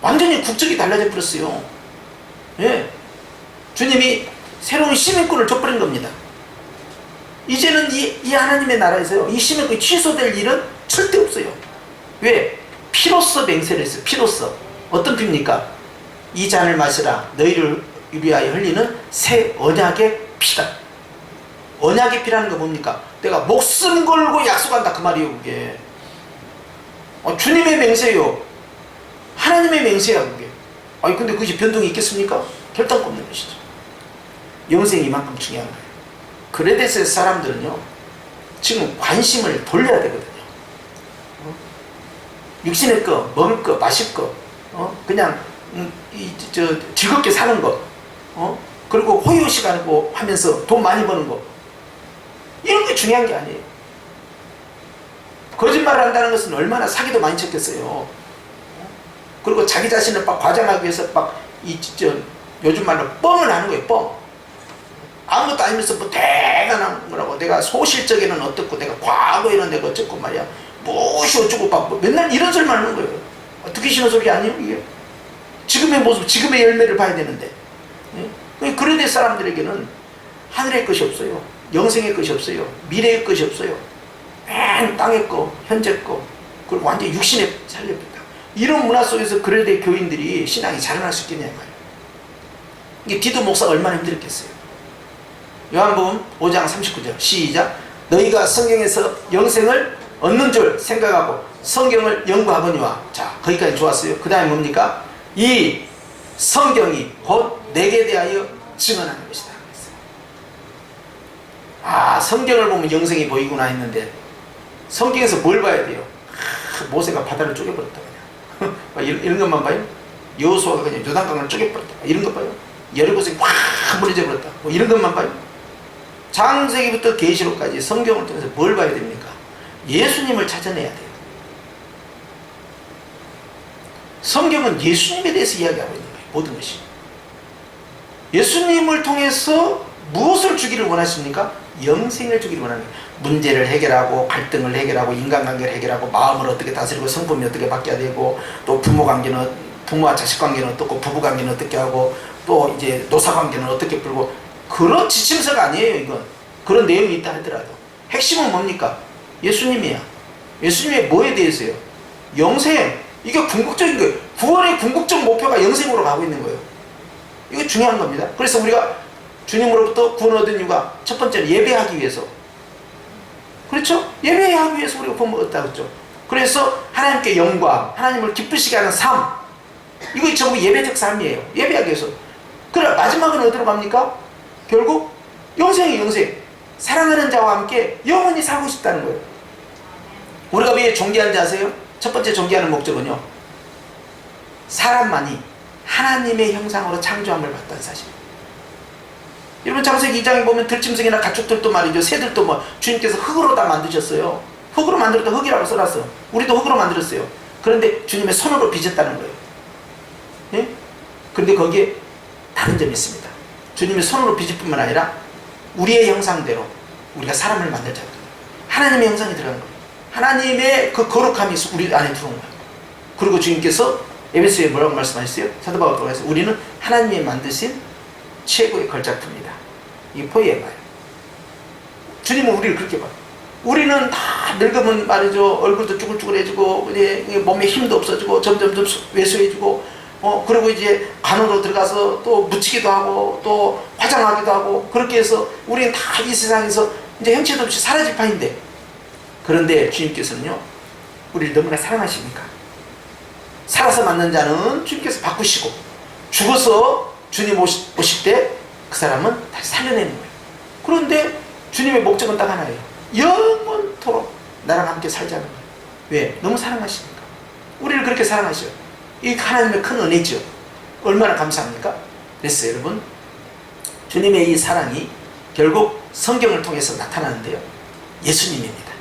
완전히 국적이 달라져 버렸어요. 예. 주님이 새로운 시민권을 줘버린 겁니다. 이제는 이 하나님의 나라에서요, 이 시민권이 취소될 일은 절대 없어요. 왜? 피로써 맹세를 했어요. 피로써. 어떤 피입니까? 이 잔을 마시라. 너희를 위하여 흘리는 새 언약의 피다. 언약의 피라는 거 뭡니까? 내가 목숨 걸고 약속한다, 그 말이에요, 그게. 주님의 맹세요. 하나님의 맹세야, 그게. 아니, 근데 그것이 변동이 있겠습니까? 결단코 없는 것이죠. 영생이 이만큼 중요한 거예요. 그레데스의 사람들은요, 지금 관심을 돌려야 되거든요. 육신의 거, 먹을 거, 마실 거, 그냥 즐겁게 사는 거, 그리고 호의호식하고 하면서 돈 많이 버는 거, 이런 게 중요한 게 아니에요. 거짓말을 한다는 것은 얼마나 사기도 많이 쳤겠어요. 그리고 자기 자신을 막 과장하기 위해서 막 요즘 말로 뻥을 하는 거예요. 뻥. 아무것도 아니면서 뭐 대단한 거라고, 내가 소실적에는 어떻고, 내가 과거에는 내가 어쩌고 말이야, 무엇이 어쩌고 막 맨날 이런 소리만 하는 거예요. 듣기 싫은 소리 아니에요, 이게? 지금의 모습, 지금의 열매를 봐야 되는데. 예? 그런 사람들에게는 하늘의 것이 없어요. 영생의 것이 없어요. 미래의 것이 없어요. 맨 땅의 거, 현재 거, 그리고 완전 육신에 살려버린다. 이런 문화 속에서 그레데 교인들이 신앙이 자라날 수 있겠냐 말이에요. 이게 디도 목사가 얼마나 힘들었겠어요. 요한복음 5장 39절 시작. 너희가 성경에서 영생을 얻는 줄 생각하고 성경을 연구하거니와. 자, 거기까지 좋았어요. 그 다음에 뭡니까? 이 성경이 곧 내게 대하여 증언하는 것이다. 아, 성경을 보면 영생이 보이구나 했는데 성경에서 뭘 봐야 돼요? 모세가 바다를 쪼개버렸다 그냥. 이런 것만 봐요? 여호수아가 그냥 요단강을 쪼개버렸다, 이런 것 봐요? 여리고성이 확 무너져 버렸다, 뭐 이런 것만 봐요? 창세기부터 계시록까지 성경을 통해서 뭘 봐야 됩니까? 예수님을 찾아내야 돼요. 성경은 예수님에 대해서 이야기하고 있는 거예요. 모든 것이. 예수님을 통해서 무엇을 주기를 원하십니까? 영생을 주기를 원합니다. 문제를 해결하고 갈등을 해결하고 인간관계를 해결하고 마음을 어떻게 다스리고 성품이 어떻게 바뀌어야 되고 또 부모와 자식 관계는 어떻고 부부 관계는 어떻게 하고 또 이제 노사 관계는 어떻게 풀고 그런 지침서가 아니에요. 이건 그런 내용이 있다 하더라도 핵심은 뭡니까? 예수님이야. 예수님의 뭐에 대해서요? 영생. 이게 궁극적인 거예요. 구원의 궁극적 목표가 영생으로 가고 있는 거예요. 이거 중요한 겁니다. 그래서 우리가 주님으로부터 구원 얻은 이유가 첫 번째는 예배하기 위해서. 그렇죠? 예배하기 위해서 우리가 구원 얻었다고 했죠. 그래서 하나님께 영광, 하나님을 기쁘시게 하는 삶. 이거 전부 예배적 삶이에요. 예배하기 위해서. 그래 마지막은 어디로 갑니까? 결국 영생이 영생. 사랑하는 자와 함께 영원히 살고 싶다는 거예요. 우리가 왜 존귀하는지 아세요? 첫 번째 존귀하는 목적은요. 사람만이 하나님의 형상으로 창조함을 받다는 사실. 여러분 창세기 2장에 보면 들짐승이나 가축들도 말이죠. 새들도 뭐 주님께서 흙으로 다 만드셨어요. 흙으로 만들었다 흙이라고 써놨어. 우리도 흙으로 만들었어요. 그런데 주님의 손으로 빚었다는 거예요. 예? 그런데 거기에 다른 점이 있습니다. 주님의 손으로 빚을 뿐만 아니라 우리의 형상대로 우리가 사람을 만들자고. 하나님의 형상이 들어간 거예요. 하나님의 그 거룩함이 우리 안에 들어온 거예요. 그리고 주님께서 에베소에 뭐라고 말씀하셨어요? 사도 바울도 그래서 우리는 하나님이 만드신 최고의 걸작품이다. 이게 포이에마예요. 주님은 우리를 그렇게 봐요. 우리는 다 늙으면 말이죠. 얼굴도 쭈글쭈글해지고 몸에 힘도 없어지고 점점 왜소해지고 그리고 이제 간으로 들어가서 또 묻히기도 하고 또 화장하기도 하고 그렇게 해서 우리는 다 이 세상에서 이제 형체도 없이 사라질 판인데 그런데 주님께서는요 우리를 너무나 사랑하십니까? 살아서 만난 자는 주님께서 바꾸시고 죽어서 주님 오실 때 그 사람은 다시 살려내는 거예요. 그런데 주님의 목적은 딱 하나예요. 영원토록 나랑 함께 살자는 거예요. 왜? 너무 사랑하시니까. 우리를 그렇게 사랑하셔요. 이 하나님의 큰 은혜죠. 얼마나 감사합니까? 그래서 여러분 주님의 이 사랑이 결국 성경을 통해서 나타나는데요. 예수님입니다.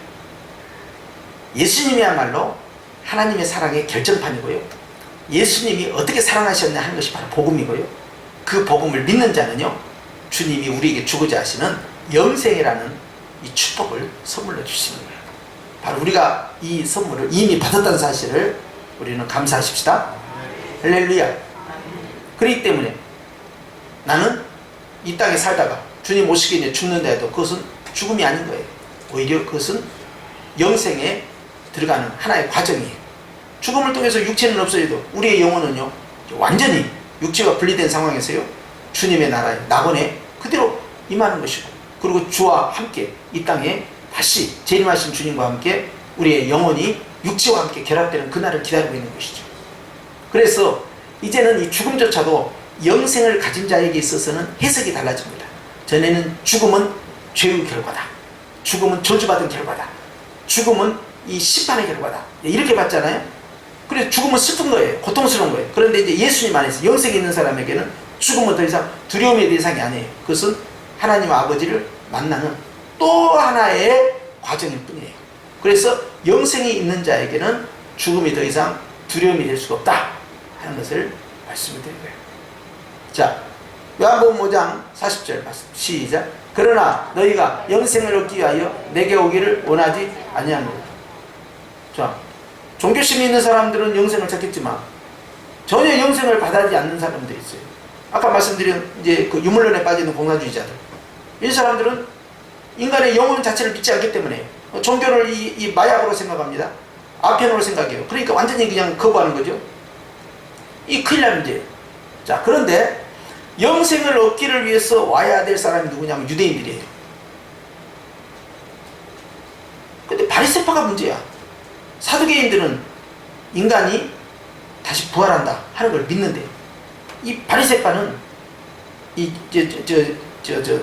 예수님이야말로 하나님의 사랑의 결정판이고요. 예수님이 어떻게 사랑하셨냐 하는 것이 바로 복음이고요. 그 복음을 믿는 자는요. 주님이 우리에게 주고자 하시는 영생이라는 이 축복을 선물로 주시는 거예요. 바로 우리가 이 선물을 이미 받았다는 사실을 우리는 감사하십시다. 할렐루야. 그렇기 때문에 나는 이 땅에 살다가 주님 오시기 전에 죽는다 해도 그것은 죽음이 아닌 거예요. 오히려 그것은 영생에 들어가는 하나의 과정이에요. 죽음을 통해서 육체는 없어져도 우리의 영혼은요 완전히 육체와 분리된 상황에서요 주님의 나라에 낙원에 그대로 임하는 것이고 그리고 주와 함께 이 땅에 다시 재림하신 주님과 함께 우리의 영혼이 육체와 함께 결합되는 그날을 기다리고 있는 것이죠. 그래서 이제는 이 죽음조차도 영생을 가진 자에게 있어서는 해석이 달라집니다. 전에는 죽음은 죄의 결과다. 죽음은 저주받은 결과다. 죽음은 이 심판의 결과다. 이렇게 봤잖아요. 그래서 죽음은 슬픈 거예요. 고통스러운 거예요. 그런데 이제 예수님 안에서 영생이 있는 사람에게는 죽음은 더 이상 두려움의 대상이 아니에요. 그것은 하나님 아버지를 만나는 또 하나의 과정일 뿐이에요. 그래서 영생이 있는 자에게는 죽음이 더 이상 두려움이 될 수가 없다 하는 것을 말씀을 드린 거예요. 자, 요한복음 5장 40절 말씀 시작. 그러나 너희가 영생을 얻기 위하여 내게 오기를 원하지 아니하노라. 자, 종교심이 있는 사람들은 영생을 찾겠지만 전혀 영생을 받아들이지 않는 사람들이 있어요. 아까 말씀드린 이제 그 유물론에 빠지는 공산주의자들. 이 사람들은 인간의 영혼 자체를 믿지 않기 때문에 종교를 이 마약으로 생각합니다. 아편으로 생각해요. 그러니까 완전히 그냥 거부하는 거죠. 이 큰일 날 문제예요. 자, 그런데 영생을 얻기를 위해서 와야 될 사람이 누구냐면 유대인들이에요. 근데 바리새파가 문제야. 사두개인들은 인간이 다시 부활한다 하는 걸 믿는데 이 바리새파는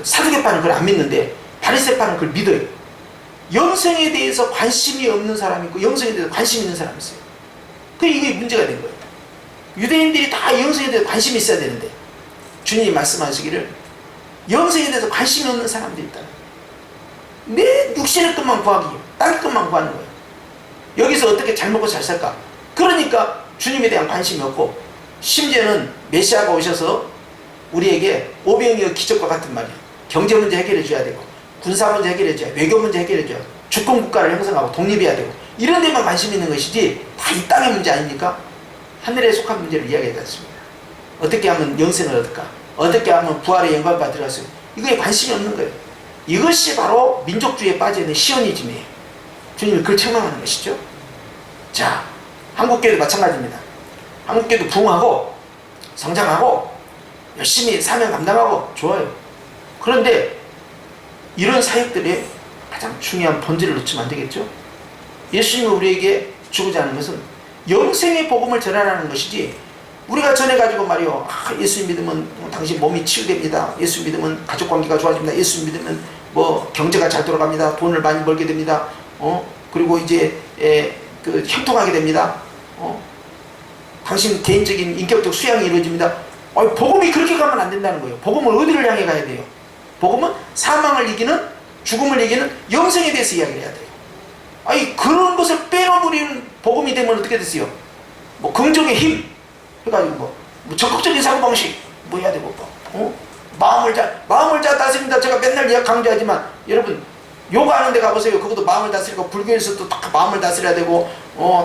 사두개파는 그걸 안 믿는데 바리새파는 그걸 믿어요. 영생에 대해서 관심이 없는 사람이 있고 영생에 대해서 관심이 있는 사람이 있어요. 그러니까 이게 문제가 된 거예요. 유대인들이 다 영생에 대해서 관심이 있어야 되는데 주님이 말씀하시기를 영생에 대해서 관심이 없는 사람들이 있다. 내 육신의 것만 구하기, 땅의 것만 구하는 거예요. 여기서 어떻게 잘 먹고 잘 살까? 그러니까 주님에 대한 관심이 없고 심지어는 메시아가 오셔서 우리에게 오병이어 기적과 같은 말이에요. 경제 문제 해결해 줘야 되고, 군사 문제 해결해 줘야, 외교 문제 해결해 줘야, 주권 국가를 형성하고 독립해야 되고, 이런 데만 관심 있는 것이지 다 이 땅의 문제 아닙니까? 하늘에 속한 문제를 이야기하지 않습니다. 어떻게 하면 영생을 얻을까? 어떻게 하면 부활의 영광을 받으려 수 있을까? 이거에 관심이 없는 거예요. 이것이 바로 민족주의에 빠져있는 시오니즘이에요. 주님이 그걸 책망하는 것이죠. 자, 한국교회도 마찬가지입니다. 한국교회도 부흥하고 성장하고 열심히 사명 감당하고 좋아요. 그런데 이런 사역들의 가장 중요한 본질을 놓치면 안 되겠죠. 예수님이 우리에게 주고자 하는 것은 영생의 복음을 전하라는 것이지, 우리가 전해가지고 말이요, 예수 믿으면 당신 몸이 치유됩니다, 예수 믿으면 가족관계가 좋아집니다, 예수 믿으면 뭐 경제가 잘 돌아갑니다, 돈을 많이 벌게 됩니다, 그리고 이제 그 형통하게 됩니다, 당신 개인적인 인격적 수양이 이루어집니다. 복음이 그렇게 가면 안 된다는 거예요. 복음은 어디를 향해 가야 돼요? 복음은 사망을 이기는, 죽음을 이기는 영생에 대해서 이야기를 해야 돼요. 그런 것을 빼놓으면 복음이 되면 어떻게 됐어요? 뭐 긍정의 힘 해가지고 뭐 적극적인 사고방식 뭐 해야 되고, 마음을 잘 다스립니다. 제가 맨날 강조하지만, 여러분 요가하는 데 가보세요. 그것도 마음을 다스리고, 불교에서도 다 마음을 다스려야 되고,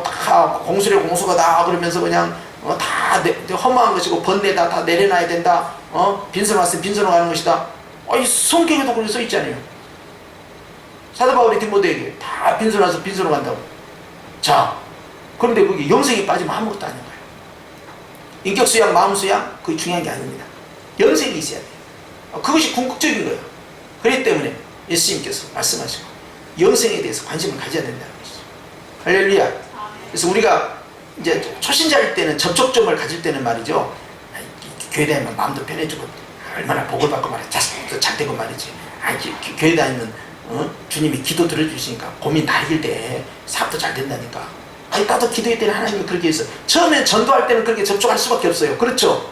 다 공수래 공수가 다 그러면서 그냥 다 허무한 것이고, 번뇌다 다 내려놔야 된다, 빈손 왔으면 빈손으로 가는 것이다. 성경에도 그렇게 써 있잖아요. 사도 바울이 디모데에게 다 빈손 와서 빈손으로 간다고. 자, 그런데 거기 영생이 빠지면 아무것도 아닌 거예요. 인격 수양, 마음 수양, 그게 중요한 게 아닙니다. 영생이 있어야 돼요. 그것이 궁극적인 거예요. 그렇기 때문에 예수님께서 말씀하시고 영생에 대해서 관심을 가져야 된다는 것이죠. 할렐루야. 그래서 우리가 이제 초신자일 때는, 접촉점을 가질 때는 말이죠, 교회 다니면 마음도 편해지고 얼마나 복을 받고 말이야, 자식도 잘 되고 말이지. 교회 다니면 주님이 기도 들어주시니까 고민 다 이길 때 사업도 잘 된다니까. 나도 기도할 때는 하나님이 그렇게 했어. 처음엔 전도할 때는 그렇게 접촉할 수밖에 없어요. 그렇죠?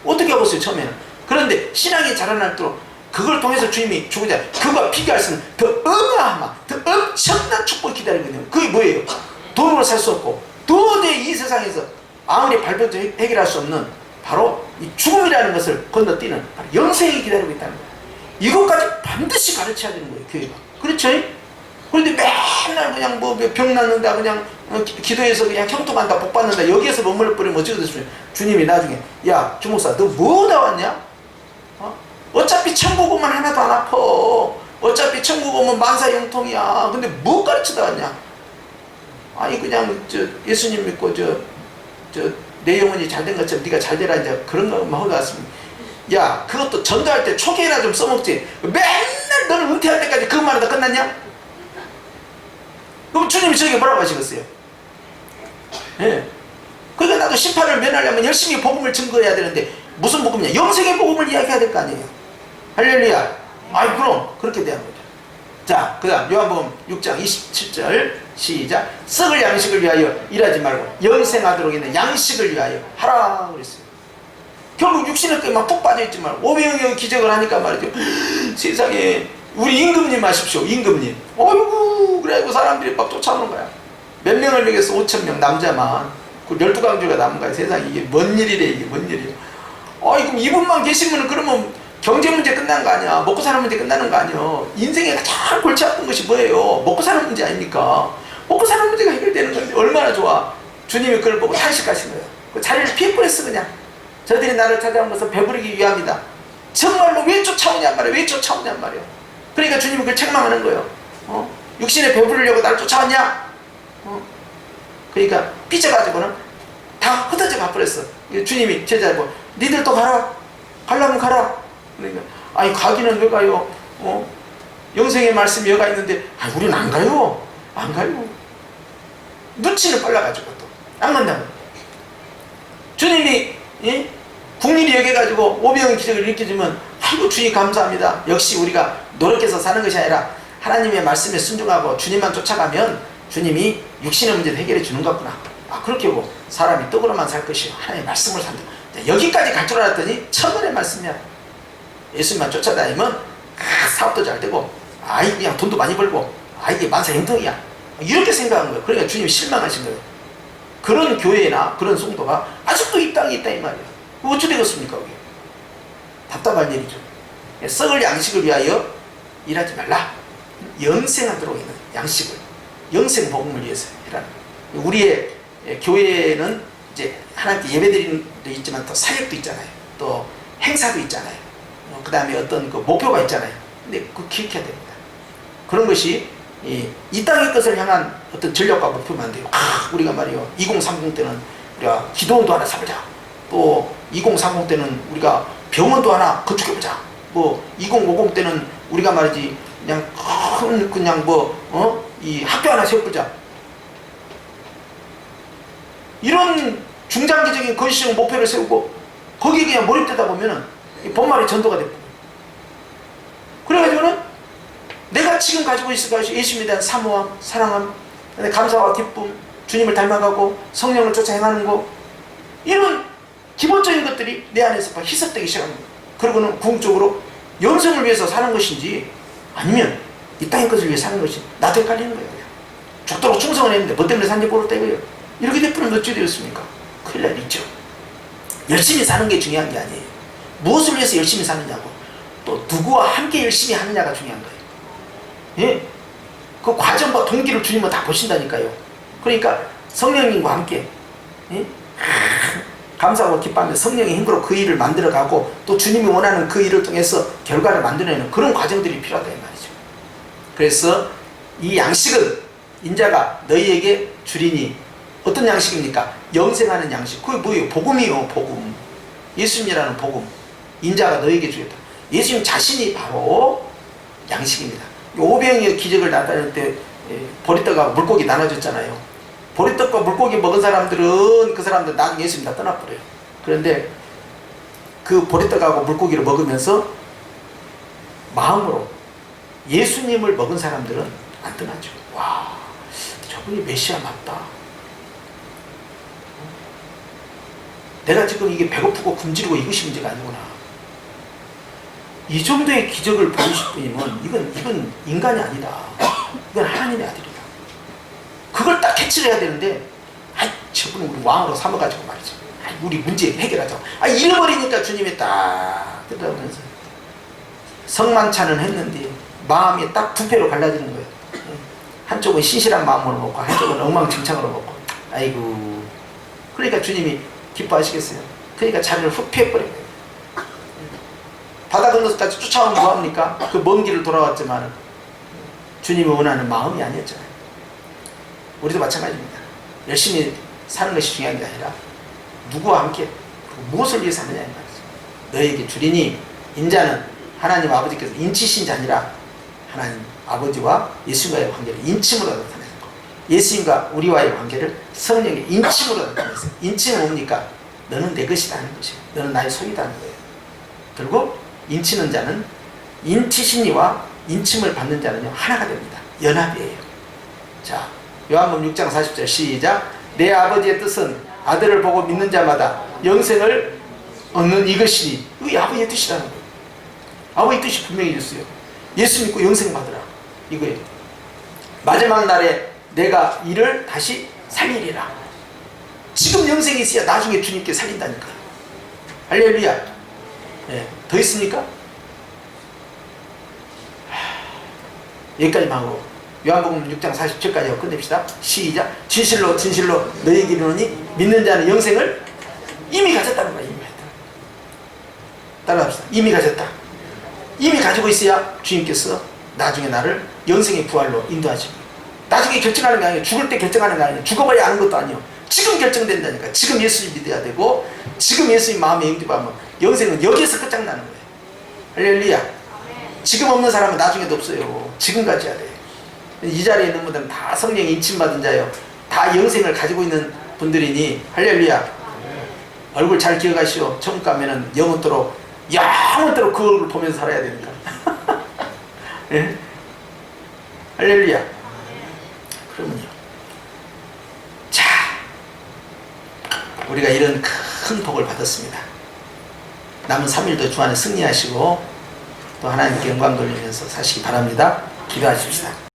어떻게 하고 있어요, 처음에는. 그런데 신앙이 자라날수록 그걸 통해서 주님이 주고자, 그거와 비교할 수는 더 어마어마, 더 엄청난 축복이 기다리고 있는 거예요. 그게 뭐예요? 돈으로 살 수 없고 도저히 이 세상에서 아무리 발표도 해결할 수 없는 바로 이 죽음이라는 것을 건너뛰는 바로 영생이 기다리고 있다는 거예요. 이것까지 반드시 가르쳐야 되는 거예요, 교회가. 그렇죠? 그런데 맨날 그냥 뭐 병 낫는다, 그냥 기도해서 그냥 형통한다, 복 받는다, 여기에서 머물러 버리면 어찌 됐어요? 주님이 나중에, 야, 주목사, 너 뭐다 왔냐? 어차피 천국 오면 하나도 안 아파. 어차피 천국 오면 만사 형통이야. 근데 뭐 가르치다 왔냐? 그냥 예수님 믿고 내 영혼이 잘된 것처럼 네가 잘 되라, 이제 그런 것만 하고 왔습니다. 야, 그것도 전도할 때 초기에나 좀 써먹지. 맨날 너는 은퇴할 때까지 그것만 하다 끝났냐? 그럼 주님이 저에게 뭐라고 하시겠어요? 예. 그러니까 나도 심판을 면하려면 열심히 복음을 증거해야 되는데, 무슨 복음이냐? 영생의 복음을 이야기해야 될 거 아니에요. 할렐루야. 그럼 그렇게 대한 거죠. 자, 그 다음 요한복음 6장 27절 시작. 썩을 양식을 위하여 일하지 말고 영생하도록 있는 양식을 위하여 하라 그랬어요. 결국 육신의 끈이 막 푹 빠져있지만 500명의 기적을 하니까 말이죠, 세상에 우리 임금님 아십시오. 임금님, 어이구, 그래가지고 사람들이 막 쫓아오는 거야. 몇 명을 먹였어? 5,000명 남자만. 그 12강주가 남은 거야. 세상에 이게 뭔 일이래, 이게 뭔 일이야. 그럼 이분만 계시면 그러면 경제 문제 끝난 거 아니야? 먹고 사는 문제 끝나는 거 아니야? 인생에 가장 골치 아픈 것이 뭐예요? 먹고 사는 문제 아닙니까? 먹고 사는 문제가 해결되는 건데 얼마나 좋아. 주님이 그걸 보고 탄식하신 거예요. 그 자리를 피해버렸어. 그냥 저들이 나를 찾아온 것은 배부르기 위함이다. 정말로 왜 쫓아오냔 말이야. 왜 쫓아오냔 말이야. 그러니까 주님이 그걸 책망하는 거예요. 육신에 배부르려고 나를 쫓아왔냐? 그러니까 삐져가지고는 다 흩어져 가버렸어. 주님이 제자고, 니들도 가라. 가려면 가라. 그러니까 가기는 왜 가요? 영생의 말씀이 여가 있는데 우리는 안 가요. 안 가요. 눈치는 빨라가지고 또 안 간다고. 주님이 국리를 여겨가지고 500의 기적을 일으켜주면 주님 감사합니다. 역시 우리가 노력해서 사는 것이 아니라 하나님의 말씀에 순종하고 주님만 쫓아가면 주님이 육신의 문제를 해결해 주는 거구나. 그렇게 보고 사람이 떡으로만 살 것이요 하나님의 말씀을 산다. 여기까지 갈 줄 알았더니 천원의 말씀이야. 예수님만 쫓아다니면 사업도 잘 되고 그냥 돈도 많이 벌고 이게 만사 형통이야. 이렇게 생각한 거예요. 그러니까 주님이 실망하신 거예요. 그런 교회나 그런 성도가 아직도 이 땅에 있다 이 말이야. 어찌 되겠습니까? 그게 답답한 일이죠. 썩을 양식을 위하여 일하지 말라. 영생하도록 있는 양식을, 영생 복음을 위해서 일하는. 우리의 교회는 이제 하나님께 예배드리는 도 있지만 또 사역도 있잖아요. 또 행사도 있잖아요. 그 다음에 어떤 그 목표가 있잖아요. 근데 그거 기억해야 됩니다. 그런 것이 이 땅의 것을 향한 어떤 전략과 목표만 돼요. 우리가 말이요, 2030 때는 우리가 기도원도 하나 사보자. 또 2030 때는 우리가 병원도 하나 건축해보자. 뭐 2050 때는 우리가 말이지 그냥 이 학교 하나 세워보자. 이런 중장기적인 건실한 목표를 세우고 거기에 그냥 몰입되다 보면은 본말이 전도가 됩니다. 그래가지고는 내가 지금 가지고 있을 것이 예수님에 대한 사모함, 사랑함, 감사와 기쁨, 주님을 닮아가고 성령을 쫓아 행하는 거, 이런 기본적인 것들이 내 안에서 희석되기 시작합니다. 그러고는 궁극적으로 영생을 위해서 사는 것인지 아니면 이 땅의 것을 위해 사는 것인지 나도 헷갈리는 거예요. 죽도록 충성을 했는데 뭐 때문에 산지 모르겠다고요. 이렇게 되면 어찌 되었습니까? 큰일 날 있죠. 열심히 사는 게 중요한 게 아니에요. 무엇을 위해서 열심히 사느냐고, 또 누구와 함께 열심히 하느냐가 중요한 거예요. 예? 그 과정과 동기를 주님은 다 보신다니까요. 그러니까 성령님과 함께, 예? 감사하고 기뻐하며 성령의 힘으로 그 일을 만들어가고 또 주님이 원하는 그 일을 통해서 결과를 만들어내는 그런 과정들이 필요하다 이 말이죠. 그래서 이 양식은 인자가 너희에게 주리니, 어떤 양식입니까? 영생하는 양식. 그게 뭐예요? 복음이요. 복음. 예수님이라는 복음. 인자가 너희에게 주겠다. 예수님 자신이 바로 양식입니다. 오병이어 기적을 나타낼 때 보리떡과 물고기 나눠줬잖아요. 보리떡과 물고기 먹은 사람들은 그 사람들 나중에 예수님 다 떠나버려요. 그런데 그 보리떡하고 물고기를 먹으면서 마음으로 예수님을 먹은 사람들은 안 떠나죠. 와, 저분이 메시아 맞다. 내가 지금 이게 배고프고 굶주리고 이것이 문제가 아니구나. 이 정도의 기적을 보이실 분이면 이건 인간이 아니다. 이건 하나님의 아들이다. 그걸 딱 캐치를 해야 되는데, 저분은 우리 왕으로 삼아가지고 말이죠. 우리 문제 해결하자고. 잃어버리니까 주님이 딱 뜯어보면서 성만찬은 했는데 마음이 딱 두 패로 갈라지는 거예요. 한쪽은 신실한 마음으로 먹고 한쪽은 엉망진창으로 먹고. 아이고. 그러니까 주님이 기뻐하시겠어요? 그러니까 자리를 훅 피해버린 거예요. 바다 건너서까지 쫓아오면 뭐합니까? 그 먼 길을 돌아왔지만 주님이 원하는 마음이 아니었잖아요. 우리도 마찬가지입니다. 열심히 사는 것이 중요한 게 아니라 누구와 함께 무엇을 위해서 하느냐 이 말이죠. 너에게 주리니, 인자는 하나님 아버지께서 인치신 자니라. 하나님 아버지와 예수님과의 관계를 인침으로 나타내는 거. 예수님과 우리와의 관계를 성령의 인침으로 나타내세요. 인침은 뭡니까? 너는 내 것이다 하는 것이에요. 너는 나의 소유다 하는 거예요. 그리고 인치는 자는, 인치신 이와 인침을 받는 자는요 하나가 됩니다. 연합이에요. 자, 요한복음 6장 40절 시작. 내 아버지의 뜻은 아들을 보고 믿는 자마다 영생을 얻는 이것이니. 이게 아버지의 뜻이라는 거예요. 아버지의 뜻이 분명히 있어요. 예수 믿고 영생 받으라 이거예요. 마지막 날에 내가 이를 다시 살리리라. 지금 영생이 있어야 나중에 주님께 살린다니까. 할렐루야. 네. 더 있습니까? 여기까지만 하고 요한복음 6장 47까지 하고 끝냅시다. 시작. 진실로 진실로 너희에게 이르노니 믿는 자는 영생을 이미 가졌다는 거야. 이미 가졌다. 따라합시다. 이미 가졌다. 이미 가지고 있어야 주님께서 나중에 나를 영생의 부활로 인도하십니다. 나중에 결정하는 게 아니에요. 죽을 때 결정하는 게 아니에요. 죽어봐야 아는 것도 아니에요. 지금 결정된다니까. 지금 예수님 믿어야 되고, 지금 예수님 마음에 영접하면 영생은 여기에서 끝장나는 거예요. 할렐루야. 지금 없는 사람은 나중에도 없어요. 지금 가져야 돼요. 이 자리에 있는 분들은 다 성령의 인침받은 자예요. 다 영생을 가지고 있는 분들이니 할렐루야. 얼굴 잘 기억하시오. 천국 가면은 영원토록 그 얼굴 보면서 살아야 되니까. 네? 할렐루야. 그러면요, 자, 우리가 이런 큰 복을 받았습니다. 남은 3일도 주 안에 승리하시고 또 하나님께 영광 돌리면서 사시기 바랍니다. 기도하십시다.